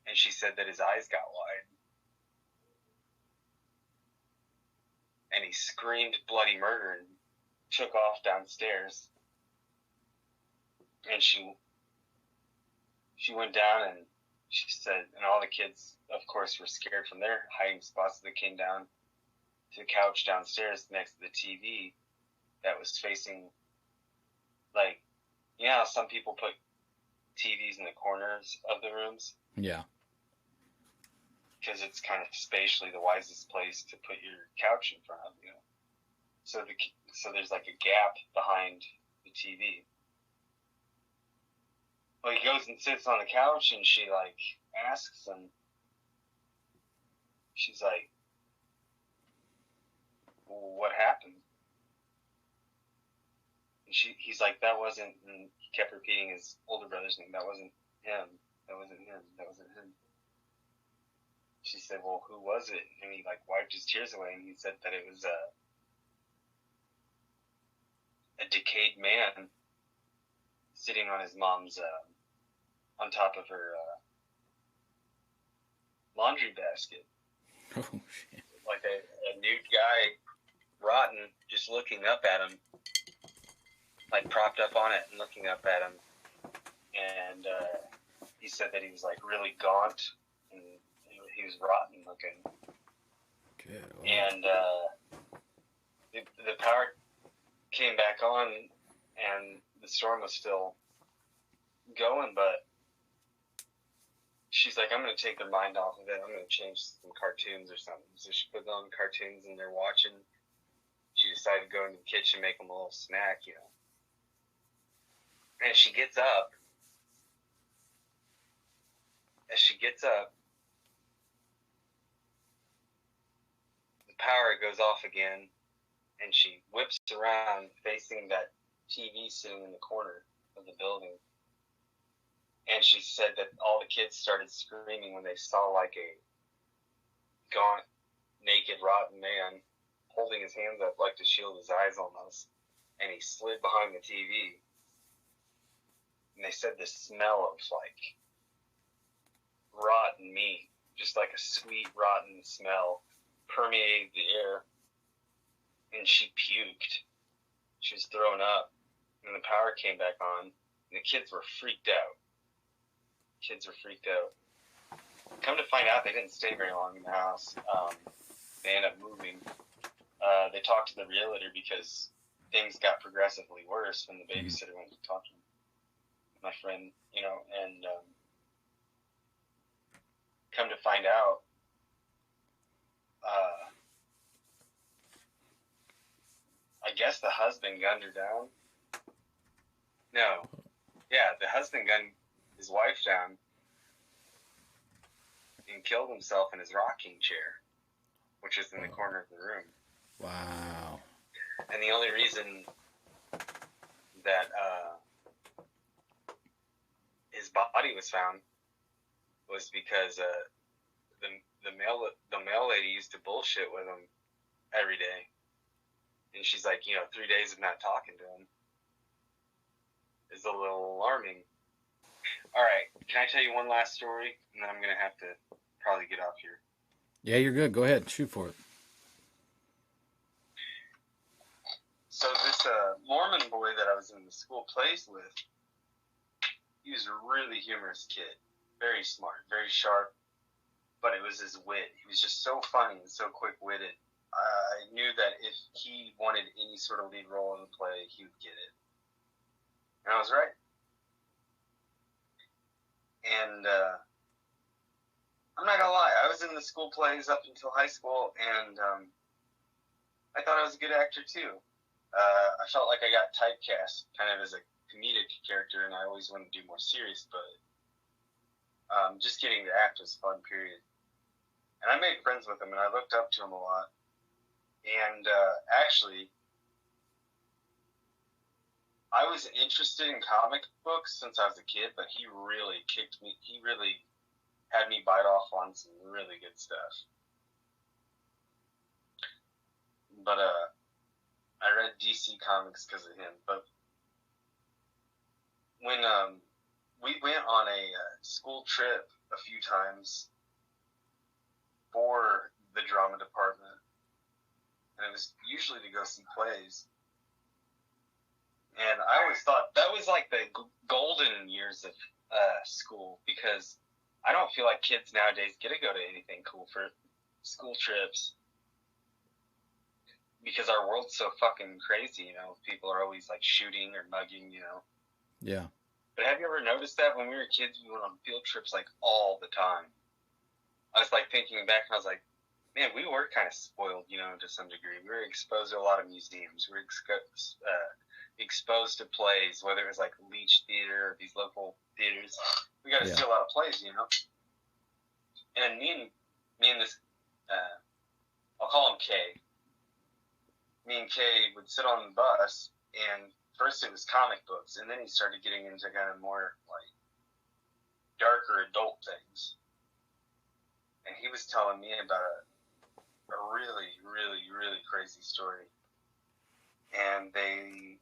and she said that his eyes got wide. And he screamed bloody murder and took off downstairs. And she went down, and she said, and all the kids, of course, were scared from their hiding spots. So they came down to the couch downstairs next to the TV that was facing, like, you know how some people put TVs in the corners of the rooms? Yeah. Because it's kind of spatially the wisest place to put your couch in front of you. So there's like a gap behind the TV. Well, he goes and sits on the couch, and she like asks him. She's like, well, "What happened?" And he's like, "That wasn't." And he kept repeating his older brother's name. "That wasn't him. That wasn't him. That wasn't him." She said, "Well, who was it?" And he like wiped his tears away, and he said that it was a decayed man sitting on his mom's on top of her laundry basket. Oh shit! Like a nude guy, rotten, just looking up at him, like propped up on it and looking up at him. And he said that he was like really gaunt and he was rotten looking. Good. And the power came back on, and the storm was still going, but she's like, "I'm going to take their mind off of it. I'm going to change some cartoons or something." So she put on cartoons, and they're watching. She decided to go into the kitchen, make them a little snack, you know. And she gets up. As she gets up, the power goes off again, and she whips around facing that TV sitting in the corner of the building. And she said that all the kids started screaming when they saw like a gaunt, naked, rotten man holding his hands up like to shield his eyes almost. And he slid behind the TV. And they said the smell of like rotten meat, just like a sweet, rotten smell, permeated the air. And she puked. She was thrown up. And the power came back on. And the kids were freaked out. Come to find out, they didn't stay very long in the house. They ended up moving. They talked to the realtor because things got progressively worse when the babysitter went to talk to my friend, you know, and come to find out, I guess the husband gunned her down. No. Yeah, the husband gunned his wife down and killed himself in his rocking chair, which is in the corner of the room. Wow. And the only reason that his body was found was because the mail lady used to bullshit with him every day. And she's like, 3 days of not talking to him is a little alarming. All right, can I tell you one last story? And then I'm going to have to probably get off here. Yeah, you're good. Go ahead. Shoot for it. So this Mormon boy that I was in the school plays with, he was a really humorous kid. Very smart, very sharp, but it was his wit. He was just so funny and so quick-witted. I knew that if he wanted any sort of lead role in the play, he would get it. And I was right. And I'm not going to lie, I was in the school plays up until high school, and I thought I was a good actor too. I felt like I got typecast kind of as a comedic character, and I always wanted to do more serious, but just getting to act was fun, period. And I made friends with him, and I looked up to him a lot. And actually, I was interested in comic books since I was a kid, but he really kicked me. He really had me bite off on some really good stuff. But I read DC Comics because of him. But when we went on a school trip a few times for the drama department, and it was usually to go see plays. And I always thought that was like the golden years of school, because I don't feel like kids nowadays get to go to anything cool for school trips, because our world's so fucking crazy, you know. People are always like shooting or mugging, you know. Yeah. But have you ever noticed that when we were kids, we went on field trips like all the time? I was like thinking back, and I was like, man, we were kind of spoiled, you know, to some degree. We were exposed to a lot of museums. We were exposed to plays, whether it was like Leech Theater or these local theaters. We got to see a lot of plays, you know. And me and this, I'll call him Kay. Me and Kay would sit on the bus, and first it was comic books, and then he started getting into kind of more like darker adult things. And he was telling me about a really, really, really crazy story. And they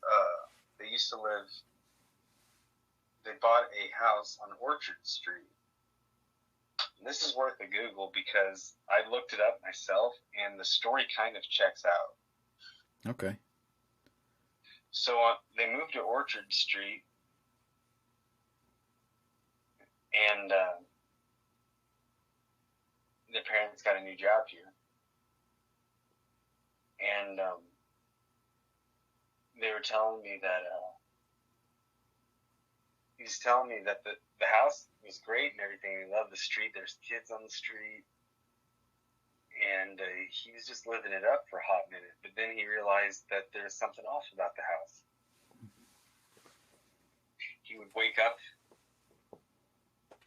used to live. They bought a house on Orchard Street. And this is worth a Google, because I looked it up myself, and the story kind of checks out. Okay. So they moved to Orchard Street, and their parents got a new job here. And they were telling me that he was telling me that the house was great and everything. He loved the street. There's kids on the street. And he was just living it up for a hot minute. But then he realized that there's something off about the house. He would wake up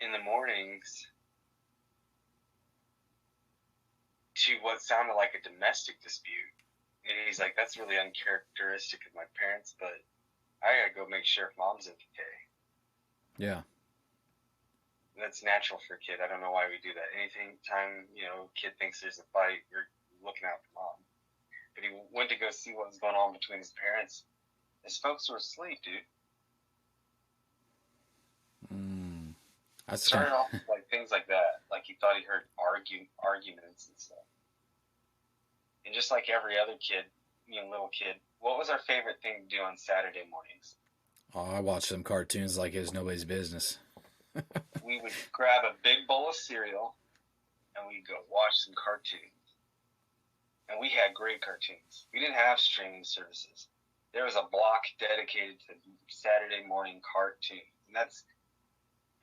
in the mornings to what sounded like a domestic dispute. And he's like, that's really uncharacteristic of my parents, but I gotta go make sure if mom's okay. Yeah. That's natural for a kid. I don't know why we do that. Anytime, you know, a kid thinks there's a fight, you're looking out for mom. But he went to go see what was going on between his parents. His folks were asleep, dude. That's started off with like things like that. Like he thought he heard arguments and stuff. And just like every other kid, you know, little kid, what was our favorite thing to do on Saturday mornings? Oh, I watched some cartoons like it was nobody's business. We would grab a big bowl of cereal, and we'd go watch some cartoons. And we had great cartoons. We didn't have streaming services. There was a block dedicated to Saturday morning cartoons. And that's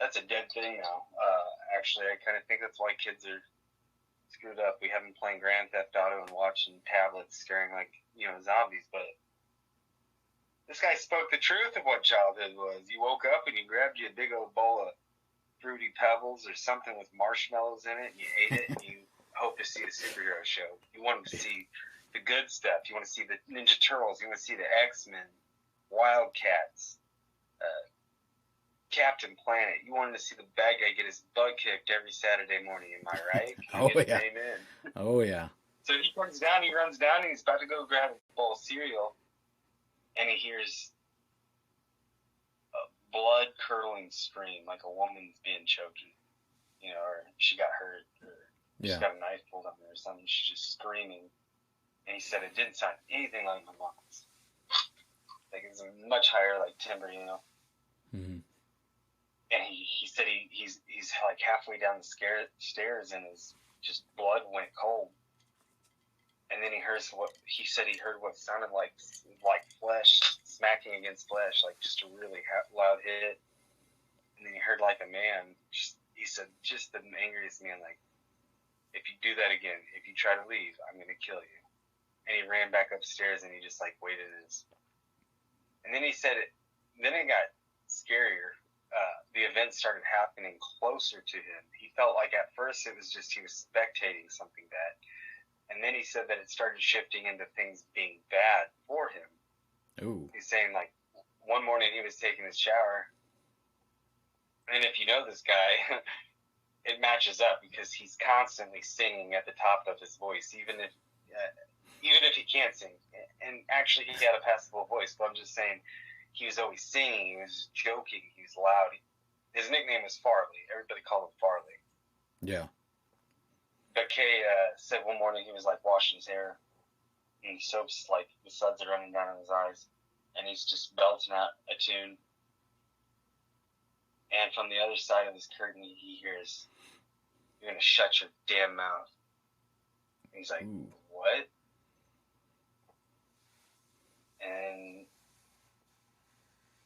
a dead thing now. Actually, I kind of think that's why kids are screwed up. We have them playing Grand Theft Auto and watching tablets scaring like, you know, zombies. But this guy spoke the truth of what childhood was. You woke up and you grabbed you a big old bowl of Fruity Pebbles or something with marshmallows in it, and you ate it, and you hope to see a superhero show. You wanted to see the good stuff. You want to see the Ninja Turtles. You want to see the X-Men, Wildcats, Captain Planet. You wanted to see the bad guy get his butt kicked every Saturday morning. Am I right? Oh, yeah. Amen. Oh, yeah. So he runs down, and he's about to go grab a bowl of cereal, and he hears a blood-curdling scream, like a woman's being choked, you know, or she got hurt, or she's got a knife pulled on her or something. She's just screaming. And he said it didn't sound anything like my mom's. Like, it's a much higher, like, timbre, you know. Mm-hmm. And he said he's like halfway down the stairs, and his just blood went cold. And then he heard what sounded like flesh smacking against flesh, like just a really loud hit. And then he heard like a man. He said, just the angriest man, like, if you do that again, if you try to leave, I'm gonna kill you. And he ran back upstairs, and he just like waited. And then he said then it got scarier. The events started happening closer to him. He felt like at first it was just he was spectating something bad. And then he said that it started shifting into things being bad for him. Ooh. He's saying, like, one morning he was taking his shower. And if you know this guy, it matches up because he's constantly singing at the top of his voice, even if he can't sing. And actually he had a passable voice, but I'm just saying he was always singing, he was joking, he was loud. his nickname was Farley. Everybody called him Farley. Yeah. But Kay said one morning he was like washing his hair, and the soap's like the suds are running down in his eyes, and he's just belting out a tune. And from the other side of this curtain, he hears, "You're gonna shut your damn mouth." And he's like, Ooh. "What?" And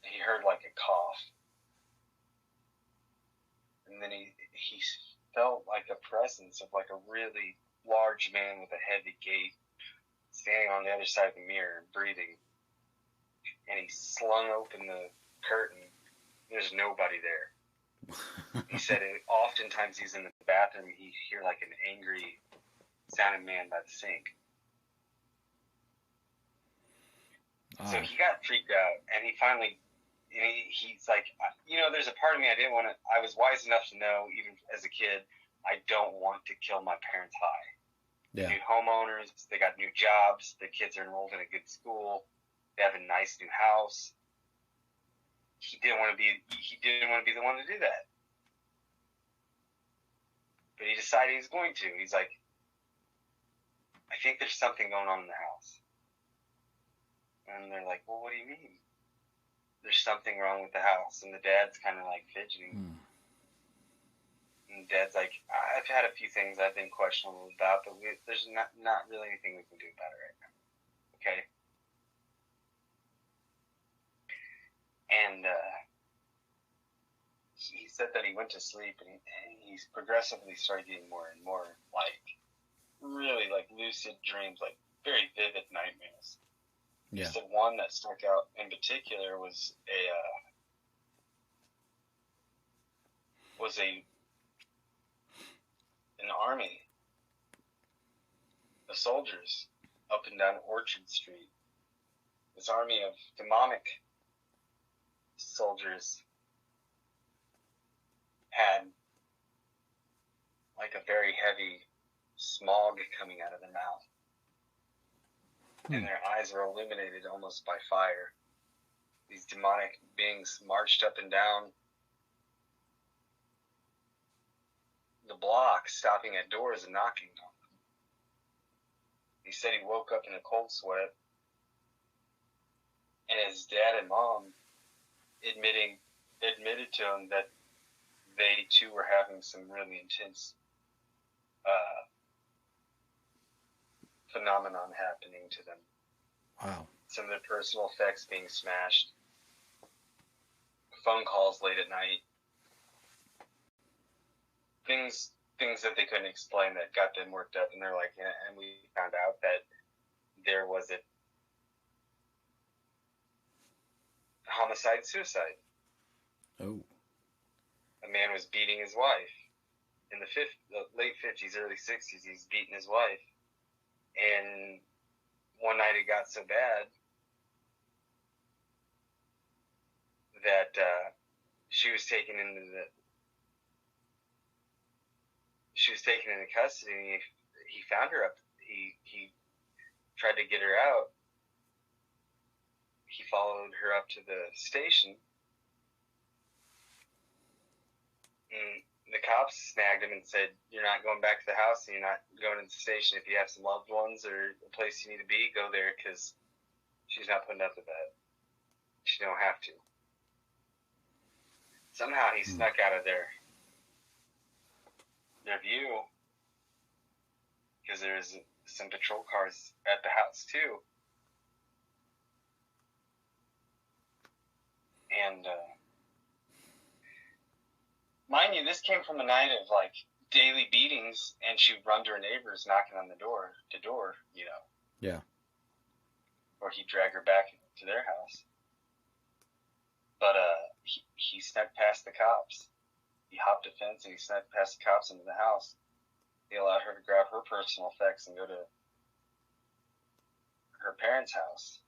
he heard like a cough, and then he felt like a presence of like a really large man with a heavy gait standing on the other side of the mirror breathing. And he slung open the curtain. There's nobody there. He said oftentimes he's in the bathroom, he'd hear like an angry sounding man by the sink. So he got freaked out, and he finally, he's like, there's a part of me I was wise enough to know, even as a kid, I don't want to kill my parents high. Yeah. New homeowners, they got new jobs, the kids are enrolled in a good school, they have a nice new house. He didn't want to be the one to do that. But he decided he was going to. He's like, I think there's something going on in the house. And they're like, well, what do you mean? There's something wrong with the house. And the dad's kind of like fidgeting. And Dad's like, I've had a few things I've been questionable about, but there's not really anything we can do about it right now. Okay? And he said that he went to sleep, and he's progressively started getting more and more, like, really, like, lucid dreams, like, very vivid nightmares. Yeah. He said one that stuck out in particular was an army of soldiers up and down Orchard Street. This army of demonic soldiers had like a very heavy smog coming out of their mouth. And their eyes were illuminated almost by fire. These demonic beings marched up and down the block, stopping at doors and knocking on them. He said he woke up in a cold sweat, and his dad and mom admitted to him that they too were having some really intense phenomenon happening to them. Wow. Some of their personal effects being smashed. Phone calls late at night. Things that they couldn't explain that got them worked up, and they're like, yeah, and we found out that there was a homicide-suicide. Oh. A man was beating his wife. In the late 50s, early 60s, he's beating his wife. And one night it got so bad that she was taken into custody, and he found her up. He tried to get her out. He followed her up to the station, and the cops snagged him and said, "You're not going back to the house, and you're not going to the station. If you have some loved ones or a place you need to be, go there, because she's not putting up with that. She don't have to." Somehow he snuck out of their view, because there's some patrol cars at the house too. And mind you, this came from a night of like daily beatings, and she would run to her neighbors knocking on the door, Yeah. Or he'd drag her back to their house. But he snuck past the cops. He hopped a fence and he snuck past the cops into the house. He allowed her to grab her personal effects and go to her parents' house.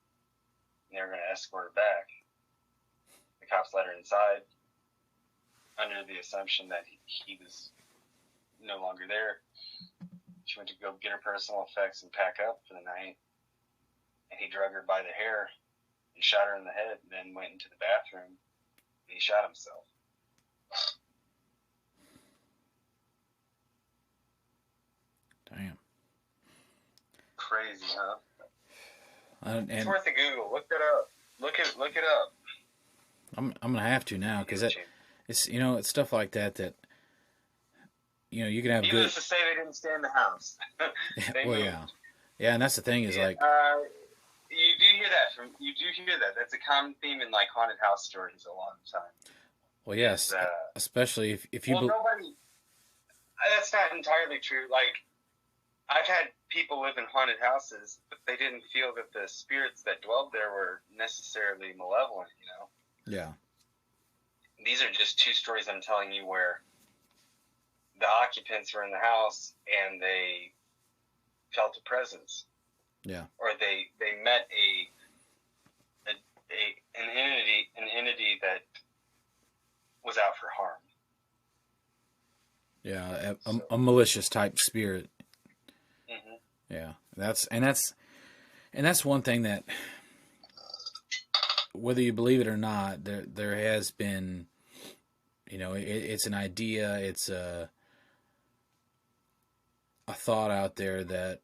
And they were going to escort her back. The cops let her inside under the assumption that he was no longer there. She went to go get her personal effects and pack up for the night. And he drug her by the hair and shot her in the head, and then went into the bathroom and he shot himself. Damn. Crazy, huh? It's And worth a Google. Look it up. Look it up. I'm gonna have to now because it's it's stuff like that you can have Needless good. to say, they didn't stay in the house. They Well, moved. yeah, and that's the thing is Yeah, like you do hear that. That's a common theme in like haunted house stories a lot of the time. well, Is yes, especially if you well, nobody. That's not entirely true. Like I've had people live in haunted houses, but they didn't feel that the spirits that dwelled there were necessarily malevolent. yeah, These are just two stories I'm telling you where the occupants were in the house and they felt a presence. yeah, Or they met an entity that was out for harm. yeah, a malicious type spirit. Mm-hmm. Yeah, that's one thing that whether you believe it or not, there has been, it's an idea, it's a thought out there that,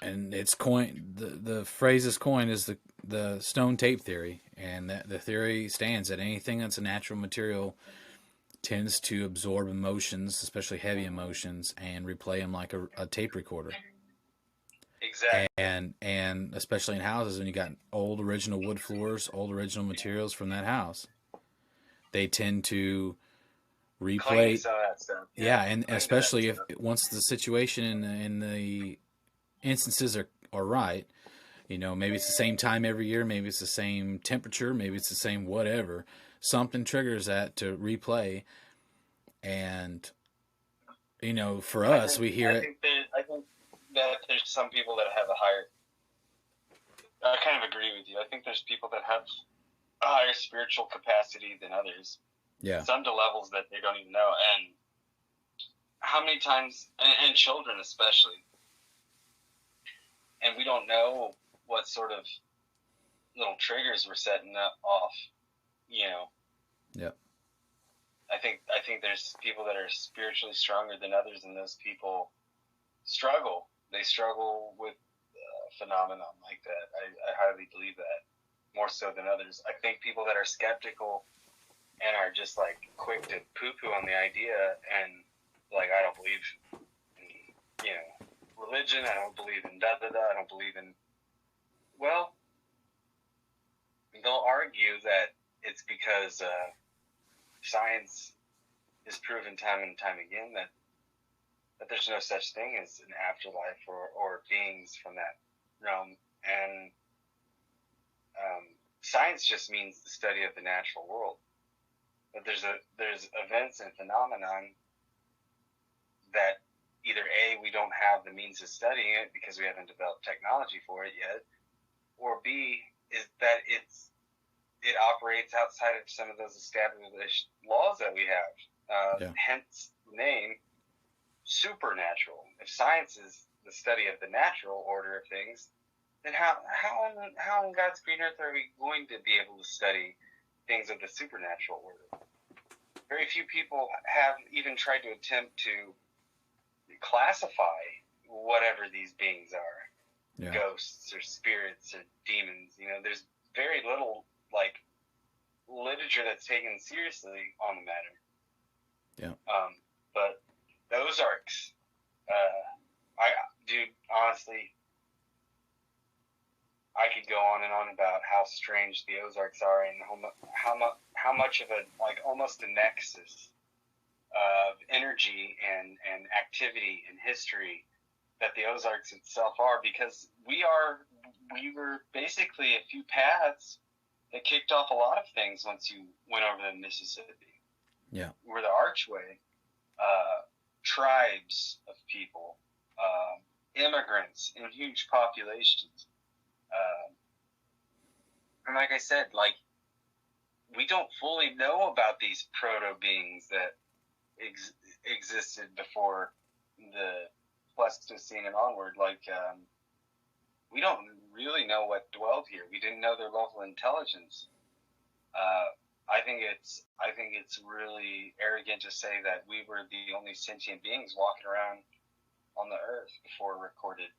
and it's coined, the phrase is coined as the stone tape theory, and that the theory stands that anything that's a natural material tends to absorb emotions, especially heavy emotions, and replay them like a tape recorder. Exactly. And especially in houses when you got old original wood floors, old original materials from that house, they tend to replay Some of that stuff. yeah, and especially if once the situation and the instances are right, maybe it's the same time every year, maybe it's the same temperature, maybe it's the same whatever, something triggers that to replay. And for us, we hear it. I think that there's some people that have a higher. I kind of agree with you. I think there's people that have a higher spiritual capacity than others. Yeah. Some to levels that they don't even know. And how many times, and children especially, and we don't know what sort of little triggers we're setting off. Yep. I think there's people that are spiritually stronger than others, and those people struggle. They struggle with a phenomenon like that. I highly believe that, more so than others. I think people that are skeptical and are just like quick to poo-poo on the idea and like, I don't believe in religion. I don't believe in da-da-da. I don't believe in. Well, they'll argue that it's because science has proven time and time again that there's no such thing as an afterlife or beings from that realm. And science just means the study of the natural world. But there's events and phenomenon that either A, we don't have the means of studying it because we haven't developed technology for it yet, or B, is that it operates outside of some of those established laws that we have. Hence the name supernatural. If science is the study of the natural order of things, then how on God's green earth are we going to be able to study things of the supernatural order? Very few people have even tried to attempt to classify whatever these beings are. Yeah. Ghosts or spirits or demons. There's very little like literature that's taken seriously on the matter. Yeah. But the Ozarks, dude, honestly, I could go on and on about how strange the Ozarks are and how much of a, like, almost a nexus of energy and activity and history that the Ozarks itself are, because we were basically a few paths that kicked off a lot of things once you went over the Mississippi. Yeah. We're the archway. Tribes of people, immigrants in huge populations. And like I said, like, we don't fully know about these proto-beings that existed before the Pleistocene and onward. Like, we don't really know what dwelled here. We didn't know their level of intelligence. I think it's really arrogant to say that we were the only sentient beings walking around on the earth before recorded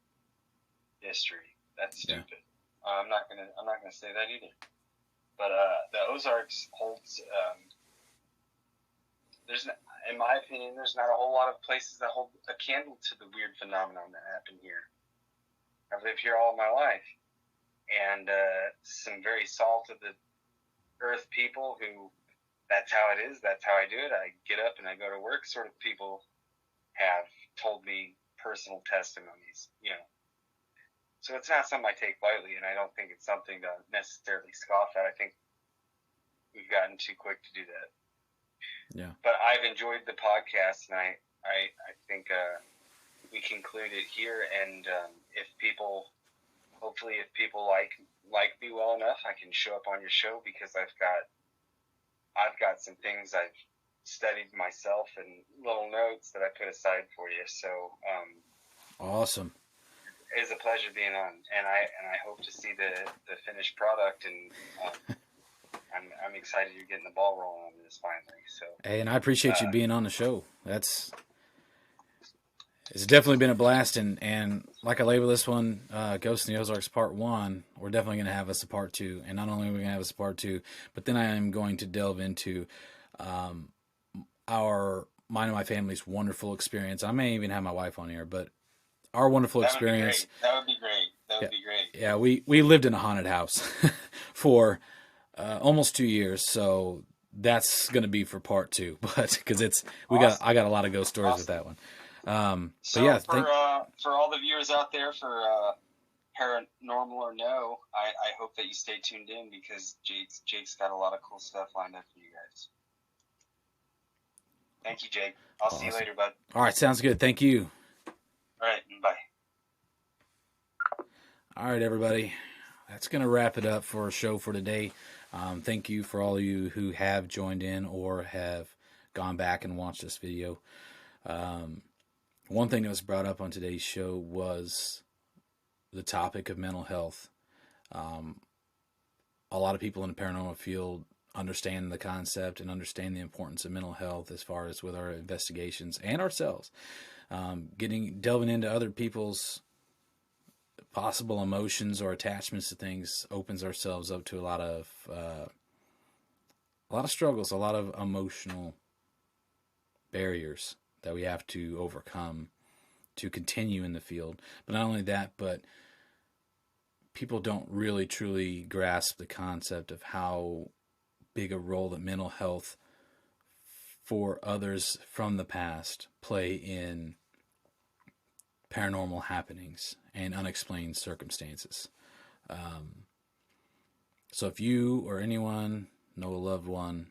history. That's stupid. Yeah. I'm not gonna say that either. But the Ozarks holds. In my opinion, there's not a whole lot of places that hold a candle to the weird phenomenon that happened here. I've lived here all my life, and some very salt of the earth people who, that's how it is, that's how I do it. I get up and I go to work. Sort of people have told me personal testimonies, So it's not something I take lightly, and I don't think it's something to necessarily scoff at. I think we've gotten too quick to do that. Yeah. But I've enjoyed the podcast, and I think we conclude it here. And if people like me well enough, I can show up on your show, because I've got some things I've studied myself and little notes that I put aside for you. So awesome. It is a pleasure being on, and I hope to see the finished product, and I'm excited you're getting the ball rolling on this finally. So hey, and I appreciate you being on the show. It's definitely been a blast, and like I label this one, Ghost in the Ozarks Part 1, we're definitely going to have us a Part 2, and not only are we going to have us a Part 2, but then I am going to delve into mine and my family's wonderful experience. I may even have my wife on here, but our wonderful experience. That would be great. Yeah, we lived in a haunted house for almost 2 years, so that's going to be for Part 2, but because I got a lot of ghost stories with that one. So yeah, for all the viewers out there, for Paranormal or No, I hope that you stay tuned in, because Jake's got a lot of cool stuff lined up for you guys. Thank you, Jake. I'll see you later, bud. All right, sounds good. Thank you. All right, bye. All right, everybody. That's going to wrap it up for our show for today. Thank you for all of you who have joined in or have gone back and watched this video. One thing that was brought up on today's show was the topic of mental health. A lot of people in the paranormal field understand the concept and understand the importance of mental health as far as with our investigations and ourselves. Delving into other people's possible emotions or attachments to things opens ourselves up to a lot of struggles, a lot of emotional barriers that we have to overcome to continue in the field. But not only that, but people don't really truly grasp the concept of how big a role that mental health for others from the past play in paranormal happenings and unexplained circumstances. So if you or anyone know a loved one,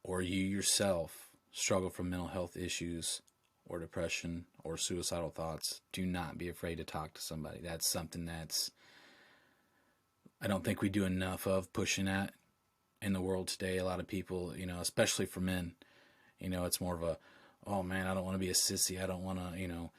or you yourself struggle from mental health issues or depression or suicidal thoughts, do not be afraid to talk to somebody. That's something I don't think we do enough of pushing at in the world today. A lot of people, especially for men, it's more of a, oh man, I don't want to be a sissy. I don't want to,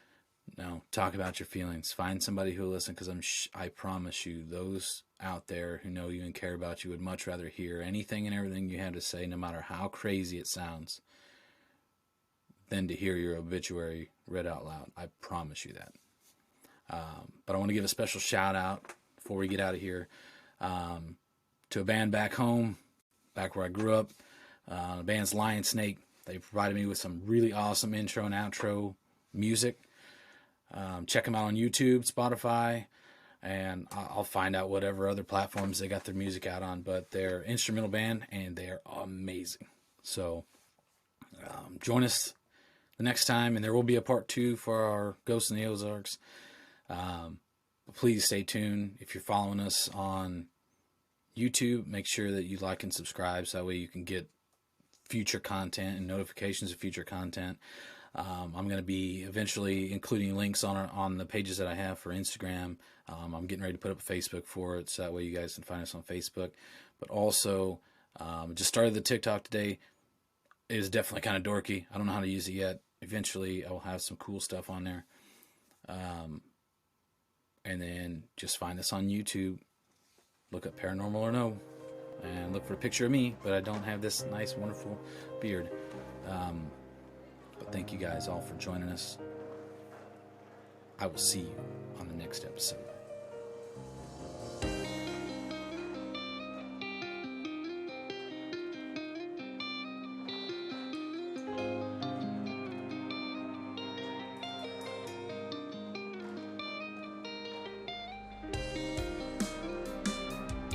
no, talk about your feelings. Find somebody who will listen, because I promise you, those out there who know you and care about you would much rather hear anything and everything you have to say, no matter how crazy it sounds, than to hear your obituary read out loud. I promise you that. But I want to give a special shout out before we get out of here to a band back home, back where I grew up. The band's Lion Snake. They provided me with some really awesome intro and outro music. Check them out on YouTube, Spotify, and I'll find out whatever other platforms they got their music out on. But they're an instrumental band, and they're amazing. So join us the next time, and there will be a part 2 for our Ghosts in the Ozarks. Please stay tuned. If you're following us on YouTube, make sure that you like and subscribe, so that way you can get future content and notifications of future content. I'm going to be eventually including links on the pages that I have for Instagram. I'm getting ready to put up a Facebook for it, so that way you guys can find us on Facebook. But also, just started the TikTok today. It is definitely kind of dorky. I don't know how to use it yet. Eventually, I will have some cool stuff on there. And then just find us on YouTube. Look up Paranormal or No. and look for a picture of me, but I don't have this nice, wonderful beard. But thank you guys all for joining us. I will see you on the next episode.